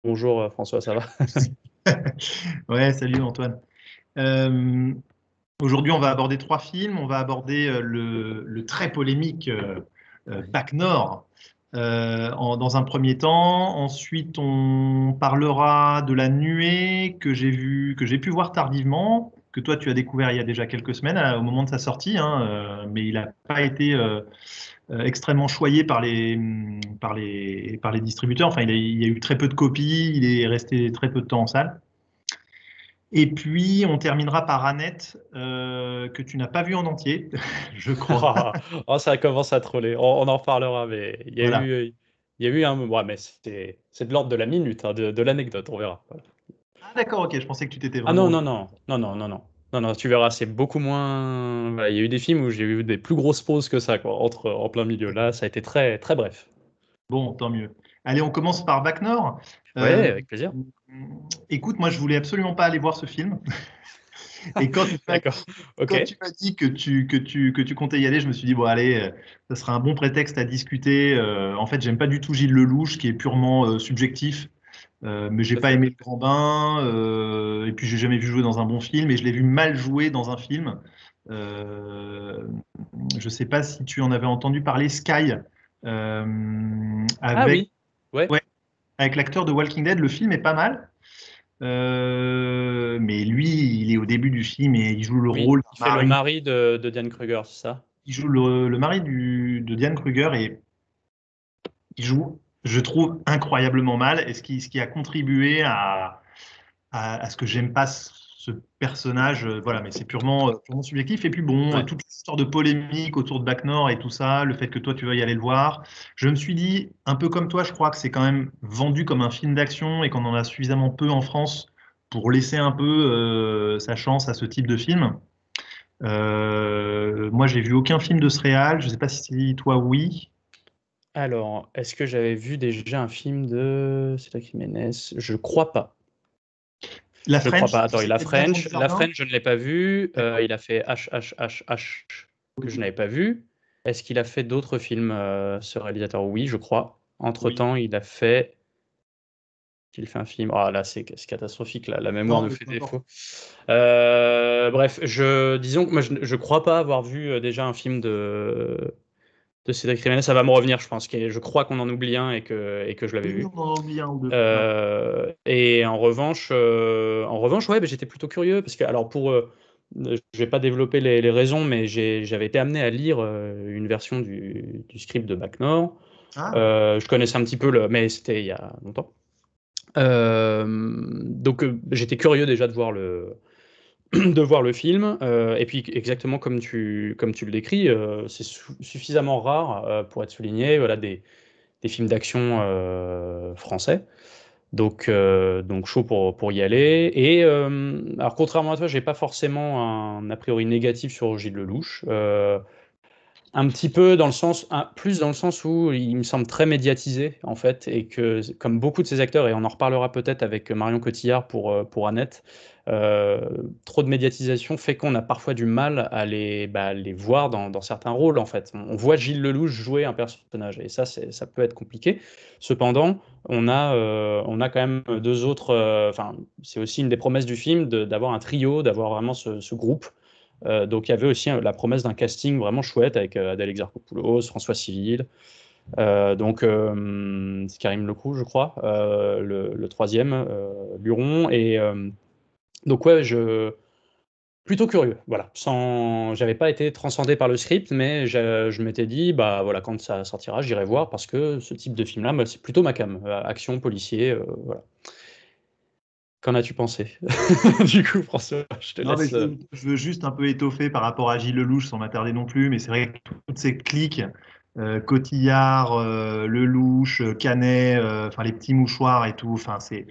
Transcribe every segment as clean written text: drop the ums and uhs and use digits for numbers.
Bonjour François, ça va? Ouais, salut Antoine. Euh, Aujourd'hui, on va aborder trois films. On va aborder le très polémique Bac Nord dans un premier temps. Ensuite, on parlera de La Nuée que j'ai pu voir tardivement, que toi tu as découvert il y a déjà quelques semaines au moment de sa sortie, hein, mais il n'a pas été extrêmement choyé par les distributeurs. Enfin, il y a eu très peu de copies, il est resté très peu de temps en salle. Et puis, on terminera par Annette, que tu n'as pas vu en entier, je crois. Oh, ça commence à troller. On en reparlera, mais Voilà. il y a eu un. Ouais, mais c'est de l'ordre de la minute, hein, de l'anecdote, on verra. Voilà. Ah, d'accord, ok, je pensais que tu t'étais Ah vraiment non, mis. non, non, non, non, non, non. Non, non, tu verras, c'est beaucoup moins. Voilà, il y a eu des films où j'ai eu des plus grosses pauses que ça, quoi, en plein milieu. Là, ça a été très, très bref. Bon, tant mieux. Allez, on commence par Bac Nord. Ouais, Euh, avec plaisir. Écoute, moi, je voulais absolument pas aller voir ce film. Et quand tu m'as D'accord. quand Ok. tu m'as dit que tu comptais y aller, je me suis dit, bon, allez, ça sera un bon prétexte à discuter. En fait, j'aime pas du tout Gilles Lelouch, qui est purement subjectif. Mais j'ai Tout à pas fait. aimé Le Grand Bain, et puis j'ai jamais vu jouer dans un bon film, et je l'ai vu mal jouer dans un film. Euh, je sais pas si tu en avais entendu parler, Sky, Ah avec, oui. Ouais. ouais, avec l'acteur de Walking Dead. Le film est pas mal, mais lui, il est au début du film et il joue le Oui. rôle Il d'un fait le mari. mari de Diane Kruger, c'est ça? Il joue le mari de Diane Kruger et il joue, je trouve, incroyablement mal, et ce qui a contribué à ce que j'aime pas ce personnage. Voilà, mais c'est purement subjectif. Et puis bon, Ouais. toute l'histoire de polémique autour de Bac Nord et tout ça, le fait que toi tu veuilles aller le voir, je me suis dit, un peu comme toi, je crois que c'est quand même vendu comme un film d'action et qu'on en a suffisamment peu en France pour laisser un peu sa chance à ce type de film. Moi, j'ai vu aucun film de ce réal. Je sais pas si toi, oui. Alors, est-ce que j'avais vu déjà un film de Cédric Jiménez? Je crois pas. La Je crois French, pas. Attends, il a c'était bien Jean French. La Dujardin? French, je ne l'ai pas vu. D'accord. Il a fait H que je n'avais pas vu. Est-ce qu'il a fait d'autres films, ce réalisateur? Oui, je crois. Oui. Entre-temps, il a fait. Il fait un film. Ah là, c'est catastrophique. Là. La mémoire Non, nous mais fait peu importe. défaut. Bref, disons que moi, je ne crois pas avoir vu déjà un film de Cédric Jiménez. Ça va me revenir, je pense. Je crois qu'on en oublie un et que je l'avais Oui, vu. on en oublie un ou deux. Ouais. Et en revanche, ouais, bah, j'étais plutôt curieux parce que, alors je vais pas développer les raisons, mais j'avais été amené à lire une version du script de Bac Nord. Ah, Je connaissais un petit peu mais c'était il y a longtemps. Donc j'étais curieux déjà de voir de voir le film. Et puis exactement comme tu le décris, c'est suffisamment rare pour être souligné. Voilà des films d'action français. Donc chaud pour y aller. Et alors contrairement à toi, j'ai pas forcément un a priori négatif sur Gilles Lelouch. Un petit peu dans le sens, plus dans le sens où il me semble très médiatisé en fait, et que comme beaucoup de ces acteurs, et on en reparlera peut-être avec Marion Cotillard pour Annette, euh, trop de médiatisation fait qu'on a parfois du mal à les voir dans certains rôles en fait. On voit Gilles Lelouch jouer un personnage, et ça peut être compliqué. Cependant, on a quand même deux autres. Enfin, c'est aussi une des promesses du film d'avoir un trio, d'avoir vraiment ce groupe. Donc il y avait aussi la promesse d'un casting vraiment chouette avec Adèle Exarchopoulos, François Civil, c'est Karim Lecrou, je crois, le troisième, Luron. Et donc ouais, plutôt curieux, voilà. J'avais pas été transcendé par le script, mais je m'étais dit, bah voilà, quand ça sortira, j'irai voir parce que ce type de film-là, moi, c'est plutôt ma came, action, policier, voilà. Qu'en as-tu pensé? Du coup, François, je te non, mais laisse. je veux juste un peu étoffer par rapport à Gilles Lelouch sans m'attarder non plus, mais c'est vrai que toutes ces cliques, Cotillard, Lelouch, Canet, enfin les petits mouchoirs et tout, enfin c'est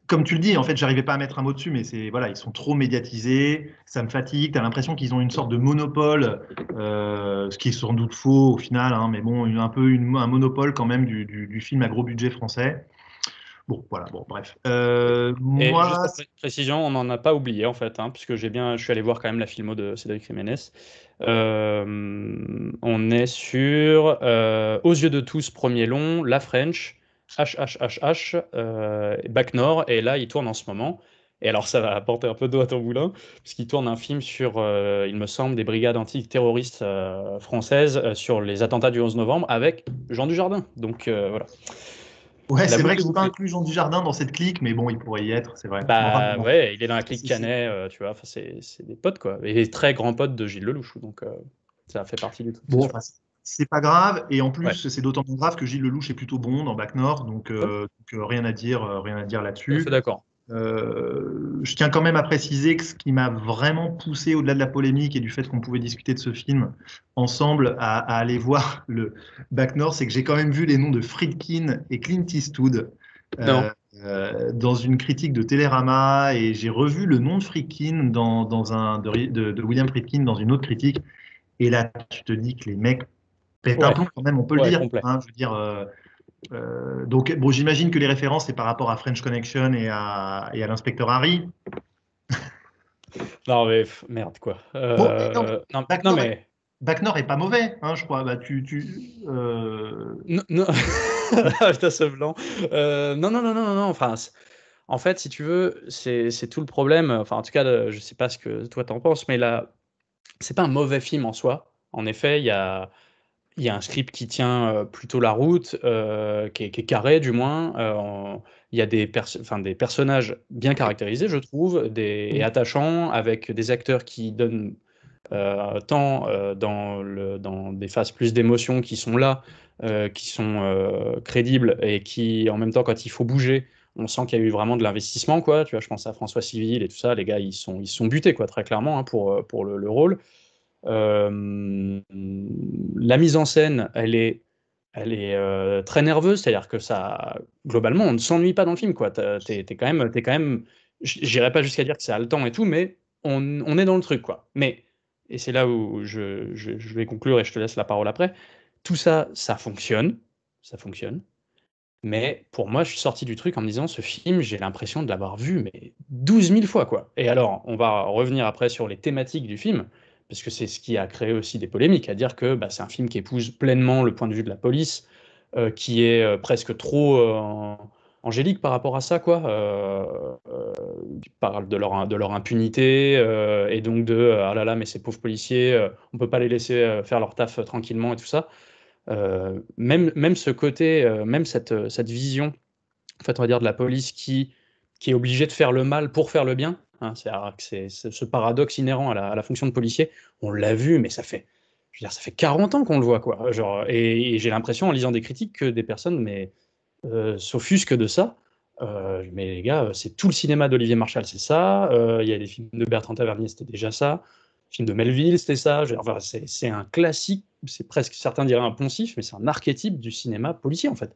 comme tu le dis, en fait, j'arrivais pas à mettre un mot dessus, mais c'est voilà, ils sont trop médiatisés, ça me fatigue. Tu as l'impression qu'ils ont une sorte de monopole, ce qui est sans doute faux au final, hein, mais bon, un monopole quand même du film à gros budget français. Bon, voilà, bon, bref. Oui. Et juste Moi, pour précision, on n'en a pas oublié en fait, hein, puisque je suis allé voir quand même la filmo de Cédric Jiménez. On est sur Aux yeux de tous, premier long, La French, Bac Nord, et là, il tourne en ce moment. Et alors, ça va apporter un peu d'eau à ton moulin, puisqu'il tourne un film sur, il me semble, des brigades antiterroristes françaises sur les attentats du 11 novembre avec Jean Dujardin. Donc, voilà. Ouais, La c'est vrai boucle que est je n'ai pas bouclée. inclus Jean Dujardin dans cette clique, mais bon, il pourrait y être, c'est vrai. Bon, enfin, Bah bon, ouais, il est dans la clique c'est- Canet, tu vois. Enfin, c'est des potes, quoi. Et très grands potes de Gilles Lelouch. Donc, ça fait partie du truc, c'est bon, sûr. enfin, c'est pas grave. Et en Ouais. plus, c'est d'autant plus grave que Gilles Lelouch est plutôt bon dans Bac Nord, Ouais, rien à dire tout à fait là-dessus. d'accord. Je tiens quand même à préciser que ce qui m'a vraiment poussé au-delà de la polémique et du fait qu'on pouvait discuter de ce film ensemble à aller voir le Bac Nord, c'est que j'ai quand même vu les noms de Friedkin et Clint Eastwood Non. euh, dans une critique de Télérama, et j'ai revu le nom de Friedkin de William Friedkin dans une autre critique. Et là, tu te dis que les mecs pètent un Ouais, plomb quand même, on peut le ouais, dire. complet. Hein, je veux dire, donc, bon, j'imagine que les références, c'est par rapport à French Connection et à l'inspecteur Harry. Non, mais merde, quoi. Bon, non, Non, Bac non, Nord est, mais. Bac Nord est pas mauvais, hein, je crois. Bah, Non, non. Putain, ce blanc. Non, non, non, non, non, non. Enfin, en fait, si tu veux, c'est tout le problème. Enfin, en tout cas, je sais pas ce que toi t'en penses, mais là, c'est pas un mauvais film en soi. En effet, il y a un script qui tient plutôt la route, qui est carré du moins. Il y a enfin, des personnages bien caractérisés, je trouve, et attachants, avec des acteurs qui donnent tant dans des phases plus d'émotion qui sont là, qui sont crédibles, et qui, en même temps, quand il faut bouger, on sent qu'il y a eu vraiment de l'investissement, quoi. Tu vois, je pense à François Civil et tout ça, les gars, ils sont butés, quoi, très clairement, hein, pour le rôle. La mise en scène, elle est très nerveuse, c'est-à-dire que ça, globalement, on ne s'ennuie pas dans le film, quoi. T'es quand même, j'irai pas jusqu'à dire que c'est haletant et tout, mais on est dans le truc, quoi. Mais, et c'est là où je vais conclure et je te laisse la parole après, tout ça, ça fonctionne, mais pour moi, je suis sorti du truc en me disant, ce film, j'ai l'impression de l'avoir vu, mais 12 000 fois, quoi. Et alors, on va revenir après sur les thématiques du film, parce que c'est ce qui a créé aussi des polémiques, à dire que bah, c'est un film qui épouse pleinement le point de vue de la police, qui est presque trop angélique par rapport à ça, quoi. Qui parle de leur impunité, et donc ah là là, mais ces pauvres policiers, on peut pas les laisser faire leur taf tranquillement et tout ça. Même ce côté, même cette vision, en fait, on va dire, de la police qui est obligée de faire le mal pour faire le bien, hein, c'est ce paradoxe inhérent à la fonction de policier. On l'a vu, mais je veux dire, ça fait 40 ans qu'on le voit, quoi. Genre, et j'ai l'impression, en lisant des critiques, que des personnes s'offusquent de ça. Mais les gars, c'est tout le cinéma d'Olivier Marchal, c'est ça. Il y a des films de Bertrand Tavernier, c'était déjà ça. Le film de Melville, c'était ça. Enfin, c'est un classique, c'est presque, certains diraient un poncif, mais c'est un archétype du cinéma policier, en fait.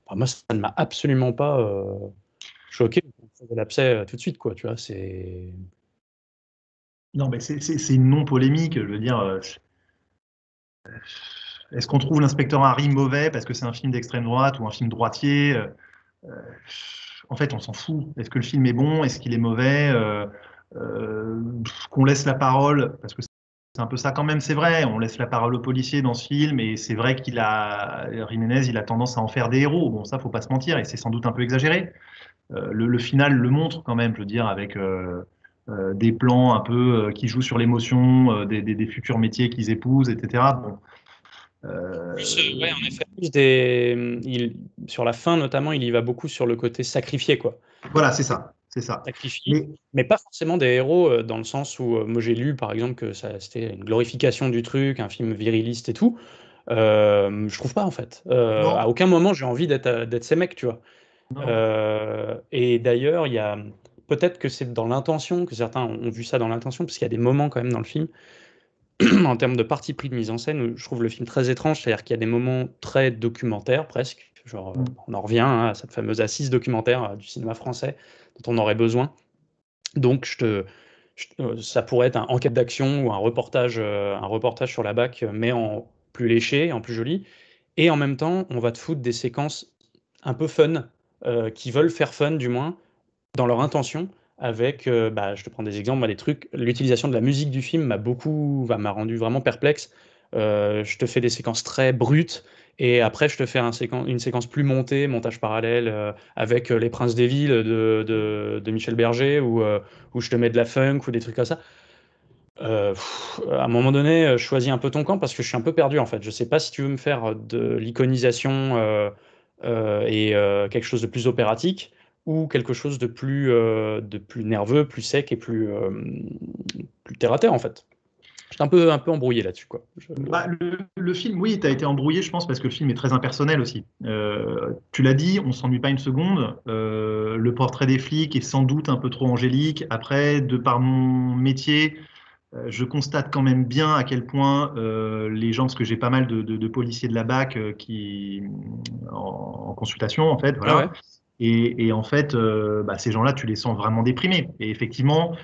Enfin, moi, ça ne m'a absolument pas choqué de l'abcès tout de suite, quoi. Tu vois, c'est. non, mais c'est une non-polémique. Je veux dire, est-ce qu'on trouve l'inspecteur Harry mauvais parce que c'est un film d'extrême droite ou un film droitier? En fait, on s'en fout. Est-ce que le film est bon? Est-ce qu'il est mauvais? Qu'on laisse la parole, parce que c'est un peu ça quand même, c'est vrai. On laisse la parole au policier dans ce film, et c'est vrai Jiménez, il a tendance à en faire des héros. Bon, ça, faut pas se mentir, et c'est sans doute un peu exagéré. Le final le montre quand même, je veux dire, avec des plans un peu qui jouent sur l'émotion, des futurs métiers qu'ils épousent, etc. Bon, Ouais, euh, en effet. Sur la fin, notamment, il y va beaucoup sur le côté sacrifié, quoi. voilà, c'est ça, c'est ça. Sacrifie, Mais mais pas forcément des héros, dans le sens où, moi j'ai lu par exemple que c'était une glorification du truc, un film viriliste et tout. Je trouve pas, en fait. À non, aucun moment j'ai envie d'être ces mecs, tu vois. non. Et d'ailleurs, il y a peut-être que c'est dans l'intention, que certains ont vu ça dans l'intention, parce qu'il y a des moments quand même dans le film, en termes de parti pris de mise en scène, où je trouve le film très étrange, c'est-à-dire qu'il y a des moments très documentaires presque, genre Mm. on en revient, hein, à cette fameuse assise documentaire du cinéma français dont on aurait besoin. Donc ça pourrait être un enquête d'action ou un reportage sur la BAC, mais en plus léché, en plus joli. Et en même temps, on va te foutre des séquences un peu fun, qui veulent faire fun du moins, dans leur intention, avec, bah, je te prends des exemples, moi, des trucs, l'utilisation de la musique du film m'a rendu vraiment perplexe. je te fais des séquences très brutes, et après je te fais une séquence plus montée, montage parallèle, avec Les Princes des Villes de Michel Berger, où je te mets de la funk ou des trucs comme ça. À un moment donné, choisis un peu ton camp parce que je suis un peu perdu en fait. Je sais pas si tu veux me faire de l'iconisation et quelque chose de plus opératique ou quelque chose de plus nerveux, plus sec et plus terre à terre en fait. J'étais un peu embrouillé là-dessus quoi. Bah, le film, oui, tu as été embrouillé, je pense, parce que le film est très impersonnel aussi. Tu l'as dit, on s'ennuie pas une seconde. Le portrait des flics est sans doute un peu trop angélique. Après, de par mon métier, je constate quand même bien à quel point les gens, parce que j'ai pas mal de policiers de la BAC en consultation, en fait, Ouais, ouais. voilà. Et en fait, bah, ces gens-là, tu les sens vraiment déprimés. Et effectivement,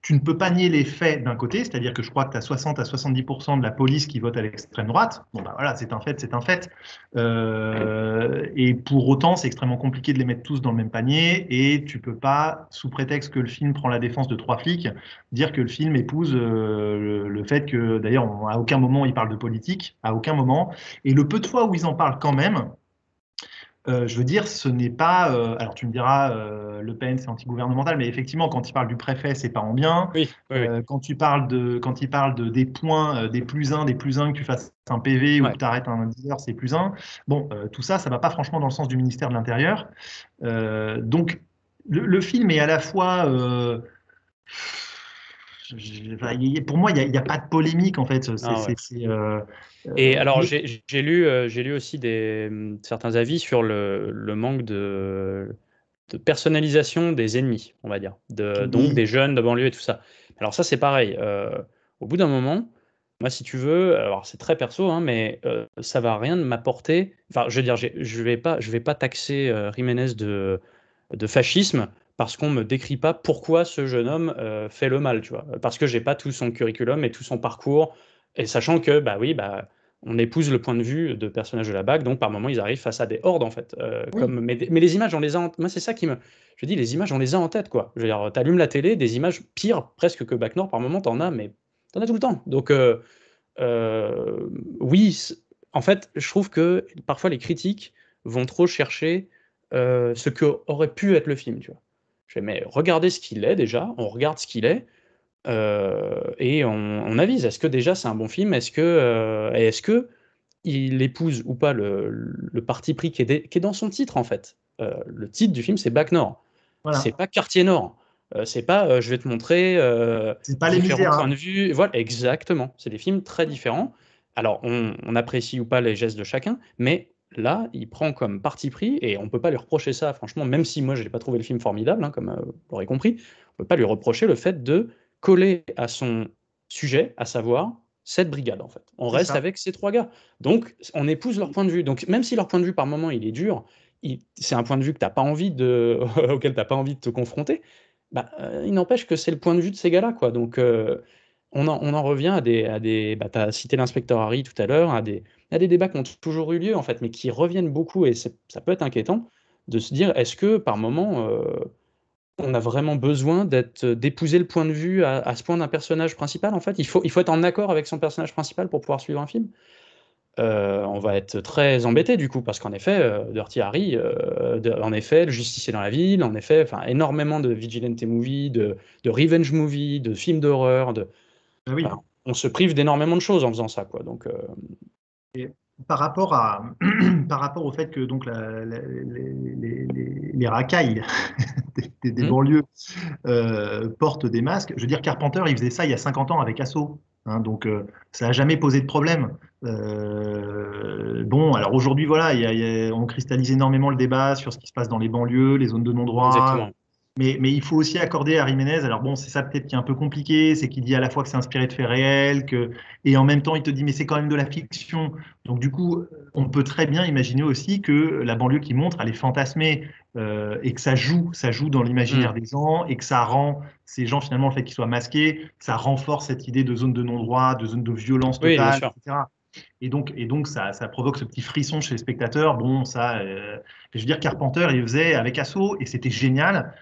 tu ne peux pas nier les faits d'un côté, c'est-à-dire que je crois que tu as 60 à 70% de la police qui vote à l'extrême droite. Bon, bah voilà, c'est un fait, c'est un fait. Et pour autant, c'est extrêmement compliqué de les mettre tous dans le même panier. Et tu peux pas, sous prétexte que le film prend la défense de trois flics, dire que le film épouse le fait que, d'ailleurs, à aucun moment ils parlent de politique, à aucun moment. Et le peu de fois où ils en parlent quand même, je veux dire, ce n'est pas. Alors, tu me diras, Le Pen, c'est anti-gouvernemental, mais effectivement, quand il parle du préfet, c'est pas en bien. Oui, oui, oui. Quand il parle des points, des plus un, que tu fasses un PV ou Ouais. que tu arrêtes un 10 heures, c'est plus un. Bon, tout ça, ça va pas franchement dans le sens du ministère de l'Intérieur. Donc, le film est à la fois. Enfin, pour moi, il y a pas de polémique, en fait. Ah ouais. Et Euh, alors, mais j'ai lu aussi certains avis sur le manque de personnalisation des ennemis, on va dire, donc oui, des jeunes de banlieue et tout ça. Alors ça, c'est pareil. Au bout d'un moment, moi, si tu veux, alors c'est très perso, hein, mais ça va rien m'apporter. Enfin, je veux dire, je vais pas taxer Jiménez de fascisme parce qu'on me décrit pas pourquoi ce jeune homme fait le mal, tu vois. Parce que j'ai pas tout son curriculum et tout son parcours, et sachant que, bah oui, bah on épouse le point de vue de personnages de la BAC, donc par moments ils arrivent face à des hordes en fait. oui. Mais les images, on les a moi c'est ça qui me. Je dis, les images, on les a en tête quoi. Je veux dire, t'allumes la télé, des images pires presque que BAC Nord, par moment t'en as, mais t'en as tout le temps. Donc oui, en fait, je trouve que parfois les critiques vont trop chercher ce que aurait pu être le film, tu vois. Je fais, mais regardez ce qu'il est déjà, on regarde ce qu'il est, et on avise. Est-ce que déjà c'est un bon film? Est-ce que il épouse ou pas le parti pris qui est dans son titre en fait? Le titre du film c'est Bac Nord, c'est Voilà. pas Quartier Nord. C'est pas je vais te montrer C'est pas les différents misères, points hein. de vue. Voilà, exactement. C'est des films très différents. Alors on apprécie ou pas les gestes de chacun, mais là il prend comme parti pris, et on peut pas lui reprocher ça, franchement, même si moi je n'ai pas trouvé le film formidable, hein, comme vous l'aurez compris, on peut pas lui reprocher le fait de coller à son sujet, à savoir cette brigade en fait. On C'est reste ça. avec ces trois gars. Donc on épouse leur point de vue. Donc même si leur point de vue par moment il est dur, c'est un point de vue que t'as pas envie auquel tu n'as pas envie de te confronter, bah, il n'empêche que c'est le point de vue de ces gars-là, quoi. Donc on en revient bah, tu as cité l'inspecteur Harry tout à l'heure, à des débats qui ont toujours eu lieu en fait, mais qui reviennent beaucoup, et ça peut être inquiétant de se dire, est-ce que par moment on a vraiment besoin d'épouser le point de vue à ce point d'un personnage principal, en fait. Il faut être en accord avec son personnage principal pour pouvoir suivre un film. On va être très embêté du coup, parce qu'en effet, Dirty Harry, en effet, Le Justicier dans la ville, en effet, enfin, énormément de vigilante movie, de revenge movie, de films d'horreur, Oui. enfin, on se prive d'énormément de choses en faisant ça, quoi. Donc, Et par rapport par rapport au fait que donc les racailles des hmm, banlieues portent des masques, je veux dire, Carpenter, il faisait ça il y a 50 ans avec Asso. Hein, donc, ça n'a jamais posé de problème. Bon, alors aujourd'hui, voilà, on cristallise énormément le débat sur ce qui se passe dans les banlieues, les zones de non-droit. exactement. Mais il faut aussi accorder à Jiménez, alors bon, c'est ça peut-être qui est un peu compliqué, c'est qu'il dit à la fois que c'est inspiré de faits réels, et en même temps il te dit mais c'est quand même de la fiction. Donc du coup, on peut très bien imaginer aussi que la banlieue qui montre, elle est fantasmée, et que ça joue dans l'imaginaire Hmm. des gens, et que ça rend ces gens finalement le fait qu'ils soient masqués, ça renforce cette idée de zone de non-droit, de zone de violence Oui, bien totale, sûr. etc. Et donc ça provoque ce petit frisson chez les spectateurs. Bon, ça, je veux dire, Carpenter, il le faisait avec Assaut et c'était génial.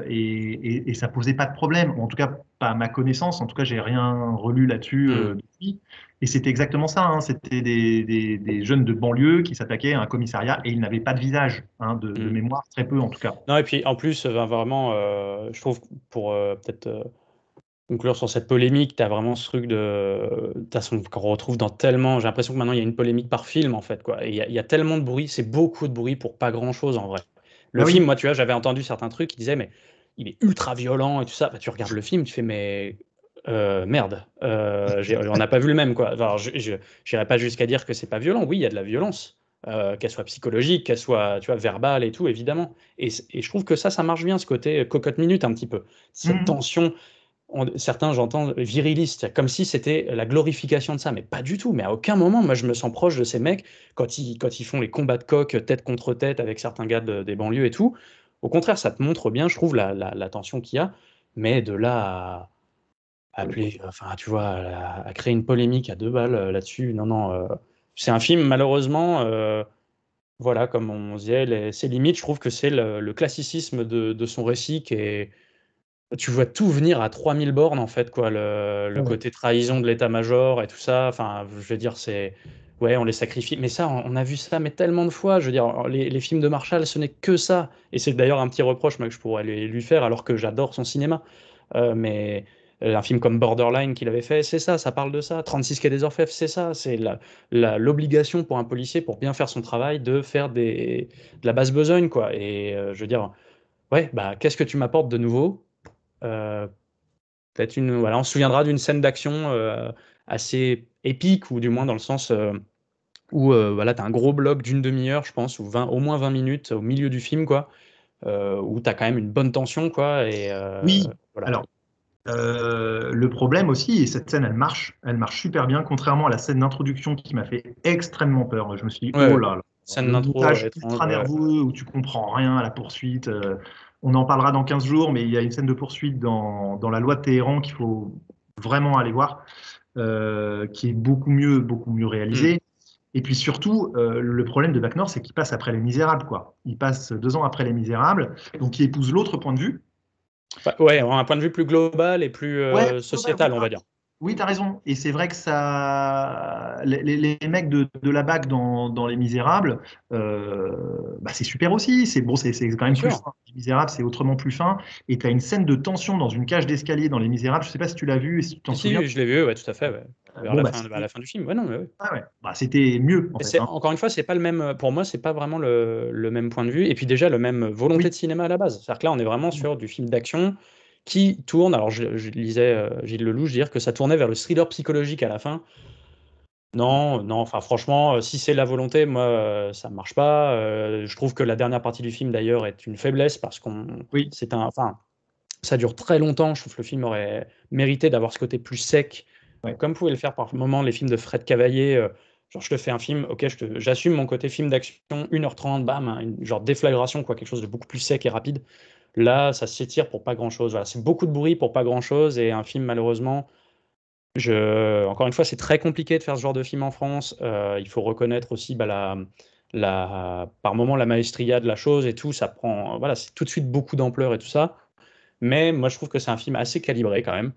Et ça posait pas de problème. Ou en tout cas, pas à ma connaissance. En tout cas, j'ai rien relu là-dessus Hmm. depuis. Et c'était exactement ça, hein. C'était des jeunes de banlieue qui s'attaquaient à un commissariat et ils n'avaient pas de visage, hein, de Hmm. mémoire, très peu en tout cas. Non, et puis en plus, vraiment, je trouve, pour peut-être conclure sur cette polémique, tu as vraiment ce truc qu'on retrouve dans tellement. J'ai l'impression que maintenant, il y a une polémique par film, en fait, quoi. Et il y a tellement de bruit, c'est beaucoup de bruit pour pas grand-chose, en vrai. Le Bah film, oui. moi, tu vois, j'avais entendu certains trucs qui disaient, mais il est ultra violent et tout ça. Bah, tu regardes le film, tu fais, mais merde, on n'a pas vu le même, quoi. Alors, j'irai pas jusqu'à dire que c'est pas violent. Oui, il y a de la violence, qu'elle soit psychologique, qu'elle soit, tu vois, verbale et tout, évidemment. Et je trouve que ça marche bien, ce côté cocotte minute, un petit peu. Cette Mhm. tension, certains, j'entends, virilistes, comme si c'était la glorification de ça, mais pas du tout. Mais à aucun moment, moi, je me sens proche de ces mecs quand ils font les combats de coq tête contre tête avec certains gars des banlieues et tout. Au contraire, ça te montre bien, je trouve, la tension qu'il y a, mais de là à appeler, enfin, tu vois, à créer une polémique à deux balles là-dessus, non, non. C'est un film, malheureusement, voilà, comme on disait, ses limites, je trouve que c'est le classicisme de son récit qui est. Tu vois tout venir à 3000 bornes, en fait, quoi. Le Ouais. côté trahison de l'état-major et tout ça. Enfin, je veux dire, c'est. Ouais, on les sacrifie. Mais ça, on a vu ça mais tellement de fois. Je veux dire, les films de Marshall, ce n'est que ça. Et c'est d'ailleurs un petit reproche, moi, que je pourrais lui faire, alors que j'adore son cinéma. Mais un film comme Borderline qu'il avait fait, c'est ça parle de ça. 36 Quai des Orfèvres, c'est ça. C'est l'obligation pour un policier, pour bien faire son travail, de faire de la basse besogne, quoi. Et je veux dire, ouais, bah, qu'est-ce que tu m'apportes de nouveau? Euh, Peut-être voilà, on se souviendra d'une scène d'action assez épique, ou du moins dans le sens où voilà, tu as un gros bloc d'une demi-heure, je pense, ou au moins 20 minutes au milieu du film, quoi, où tu as quand même une bonne tension, quoi, et Oui. voilà. Alors, le problème aussi, et cette scène, elle marche super bien, contrairement à la scène d'introduction qui m'a fait extrêmement peur. Je me suis dit, Ouais, oh ouais. là là, Scène le d'intro montage étrange, ultra ouais. nerveux où tu comprends rien à la poursuite. On en parlera dans 15 jours, mais il y a une scène de poursuite dans La Loi de Téhéran qu'il faut vraiment aller voir, qui est beaucoup mieux Hmm. réalisée. Et puis surtout, le problème de Bac Nord, c'est qu'il passe après Les Misérables, quoi. Il passe 2 ans après Les Misérables, donc il épouse l'autre point de vue. Enfin, ouais, un point de vue plus global et plus Ouais, global, oui, sociétal, on va dire. oui, t'as raison. Et c'est vrai que ça, les mecs de la BAC dans Les Misérables, bah, c'est super aussi. C'est bon, c'est quand Bien même plus sûr. fin. Les Misérables, c'est autrement plus fin. Et t'as une scène de tension dans une cage d'escalier dans Les Misérables. Je sais pas si tu l'as vu et si tu t'en Si, souviens. si, je l'ai vu, ouais, tout à fait, ouais. Bon, bah, À la fin du film. Ouais, non, mais ouais. ah ouais. Bah, c'était mieux en Et fait, hein. encore une fois, c'est pas le même. Pour moi, c'est pas vraiment le même point de vue. Et puis déjà, le même volonté Oui. de cinéma à la base. C'est-à-dire que là, on est vraiment sur du film d'action qui tourne. Alors, je lisais Gilles Lelouch dire que ça tournait vers le thriller psychologique à la fin. Non, non. Enfin, franchement, si c'est la volonté, moi, ça ne marche pas. Je trouve que la dernière partie du film, d'ailleurs, est une faiblesse parce Oui. enfin, ça dure très longtemps. Je trouve que le film aurait mérité d'avoir ce côté plus sec, Ouais. comme pouvaient le faire par moments les films de Fred Cavaillé. Genre, je te fais un film, ok, j'assume mon côté film d'action, 1h30, bam, hein, une genre déflagration, quoi, quelque chose de beaucoup plus sec et rapide. Là, ça s'étire pour pas grand-chose. Voilà, c'est beaucoup de bruit pour pas grand-chose, et un film, malheureusement, encore une fois, c'est très compliqué de faire ce genre de film en France. Il faut reconnaître aussi bah, par moment la maestria de la chose et tout. Ça prend, voilà, c'est tout de suite beaucoup d'ampleur et tout ça. Mais moi, je trouve que c'est un film assez calibré quand même.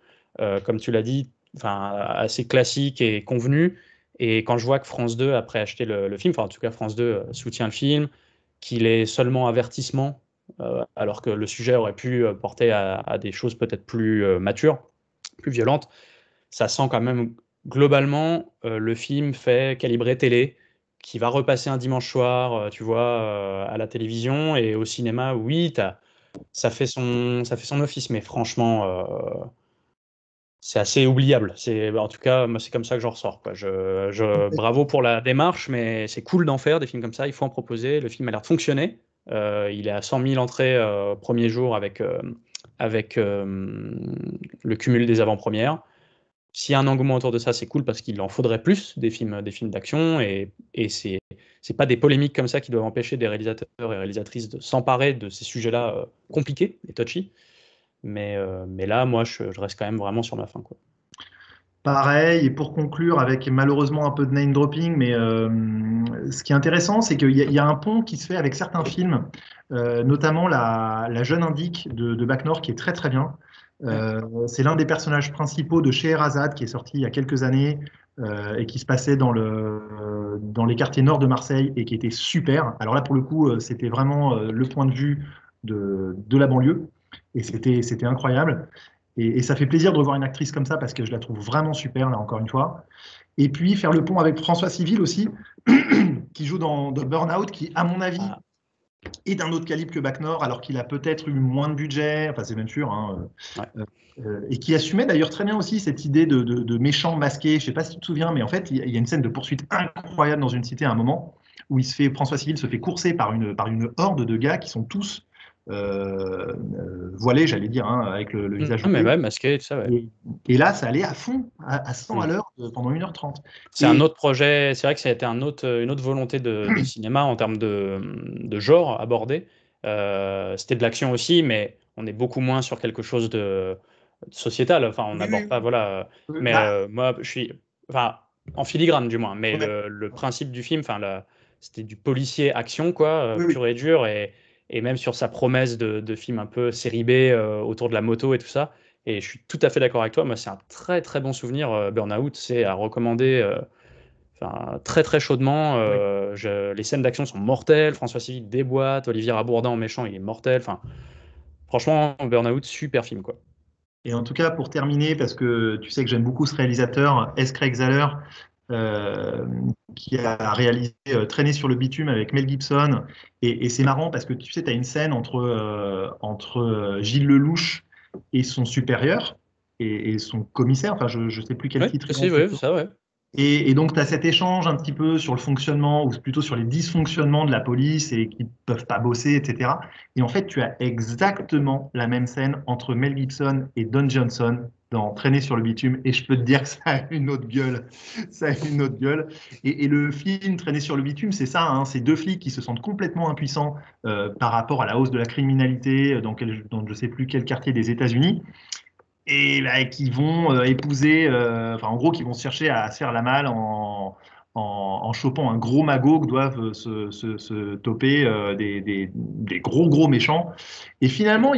Comme tu l'as dit, enfin, assez classique et convenu. Et quand je vois que France 2 a préacheté le film, enfin en tout cas France 2 soutient le film, qu'il est seulement avertissement, alors que le sujet aurait pu porter à des choses peut-être plus matures, plus violentes, ça sent quand même globalement le film fait calibré télé, qui va repasser un dimanche soir, tu vois, à la télévision, et au cinéma, oui, ça fait son office, mais franchement, c'est assez oubliable. En tout cas, moi, c'est comme ça que j'en ressors, quoi. Bravo pour la démarche, mais c'est cool d'en faire des films comme ça. Il faut en proposer. Le film a l'air de fonctionner. Il est à 100 000 entrées premier jour avec le cumul des avant-premières. S'il y a un engouement autour de ça, c'est cool parce qu'il en faudrait plus des films d'action, et c'est pas des polémiques comme ça qui doivent empêcher des réalisateurs et réalisatrices de s'emparer de ces sujets-là compliqués et touchy. Mais là, moi, je reste quand même vraiment sur ma faim, quoi. Pareil, et pour conclure avec malheureusement un peu de name dropping, mais ce qui est intéressant, c'est qu'il y a un pont qui se fait avec certains films, notamment la jeune indique de Bac Nord qui est très très bien. Ouais. C'est l'un des personnages principaux de Scheherazade qui est sorti il y a quelques années et qui se passait dans les quartiers nord de Marseille et qui était super. Alors là, pour le coup, c'était vraiment le point de vue de la banlieue et c'était incroyable. Et ça fait plaisir de revoir une actrice comme ça parce que je la trouve vraiment super, là, encore une fois. Et puis faire le pont avec François Civil aussi, qui joue dans Burnout, qui, à mon avis, Ah, est d'un autre calibre que Bac Nord, alors qu'il a peut-être eu moins de budget, enfin, c'est même sûr, hein, ouais. et qui assumait d'ailleurs très bien aussi cette idée de méchant masqué. Je sais pas si tu te souviens, mais en fait, il y a une scène de poursuite incroyable dans une cité à un moment où François Civil se fait courser par une horde de gars qui sont tous voilés, j'allais dire, hein, avec le visage Mais voilé. ouais, masqué, tout ça, ouais. Et, et là, ça allait à fond, à 100 à Mm. l'heure pendant 1h30. C'est un Et autre projet, c'est vrai que ça a été une autre volonté de cinéma en termes de genre abordé. C'était de l'action aussi, mais on est beaucoup moins sur quelque chose de sociétal. Enfin, on oui, n'aborde pas, oui, voilà. oui. Mais Bah, moi, je suis, enfin, en filigrane du moins. Mais ouais, le principe du film, enfin, c'était du policier action, quoi, oui, oui. pur et dur, et même sur sa promesse de film un peu série B autour de la moto et tout ça. Et je suis tout à fait d'accord avec toi. Moi, c'est un très très bon souvenir. Burnout, c'est à recommander. Enfin, très très chaudement. Oui. Les scènes d'action sont mortelles. François Civil déboîte. Olivier Rabourdin en méchant, il est mortel. Enfin, franchement, Burnout, super film, quoi. Et en tout cas, pour terminer, parce que tu sais que j'aime beaucoup ce réalisateur, S. Craig Zahler, euh, qui a réalisé Traîner sur le bitume avec Mel Gibson. Et c'est marrant parce que tu sais, tu as une scène entre Gilles Lelouch et son supérieur et son commissaire. Enfin, je ne sais plus quel Oui, titre il a possible, oui, ça, ouais. et donc, tu as cet échange un petit peu sur le fonctionnement, ou plutôt sur les dysfonctionnements de la police et qui peuvent pas bosser, etc. Et en fait, tu as exactement la même scène entre Mel Gibson et Don Johnson dans Traîner sur le bitume. Et je peux te dire que ça a une autre gueule. Ça a une autre gueule. Et le film Traîner sur le bitume, c'est ça, hein, c'est deux flics qui se sentent complètement impuissants par rapport à la hausse de la criminalité dans je ne sais plus quel quartier des États-Unis et bah, qui vont épouser, enfin en gros, qui vont se chercher à se faire la malle en chopant un gros magot que doivent se toper des gros gros méchants. Et finalement,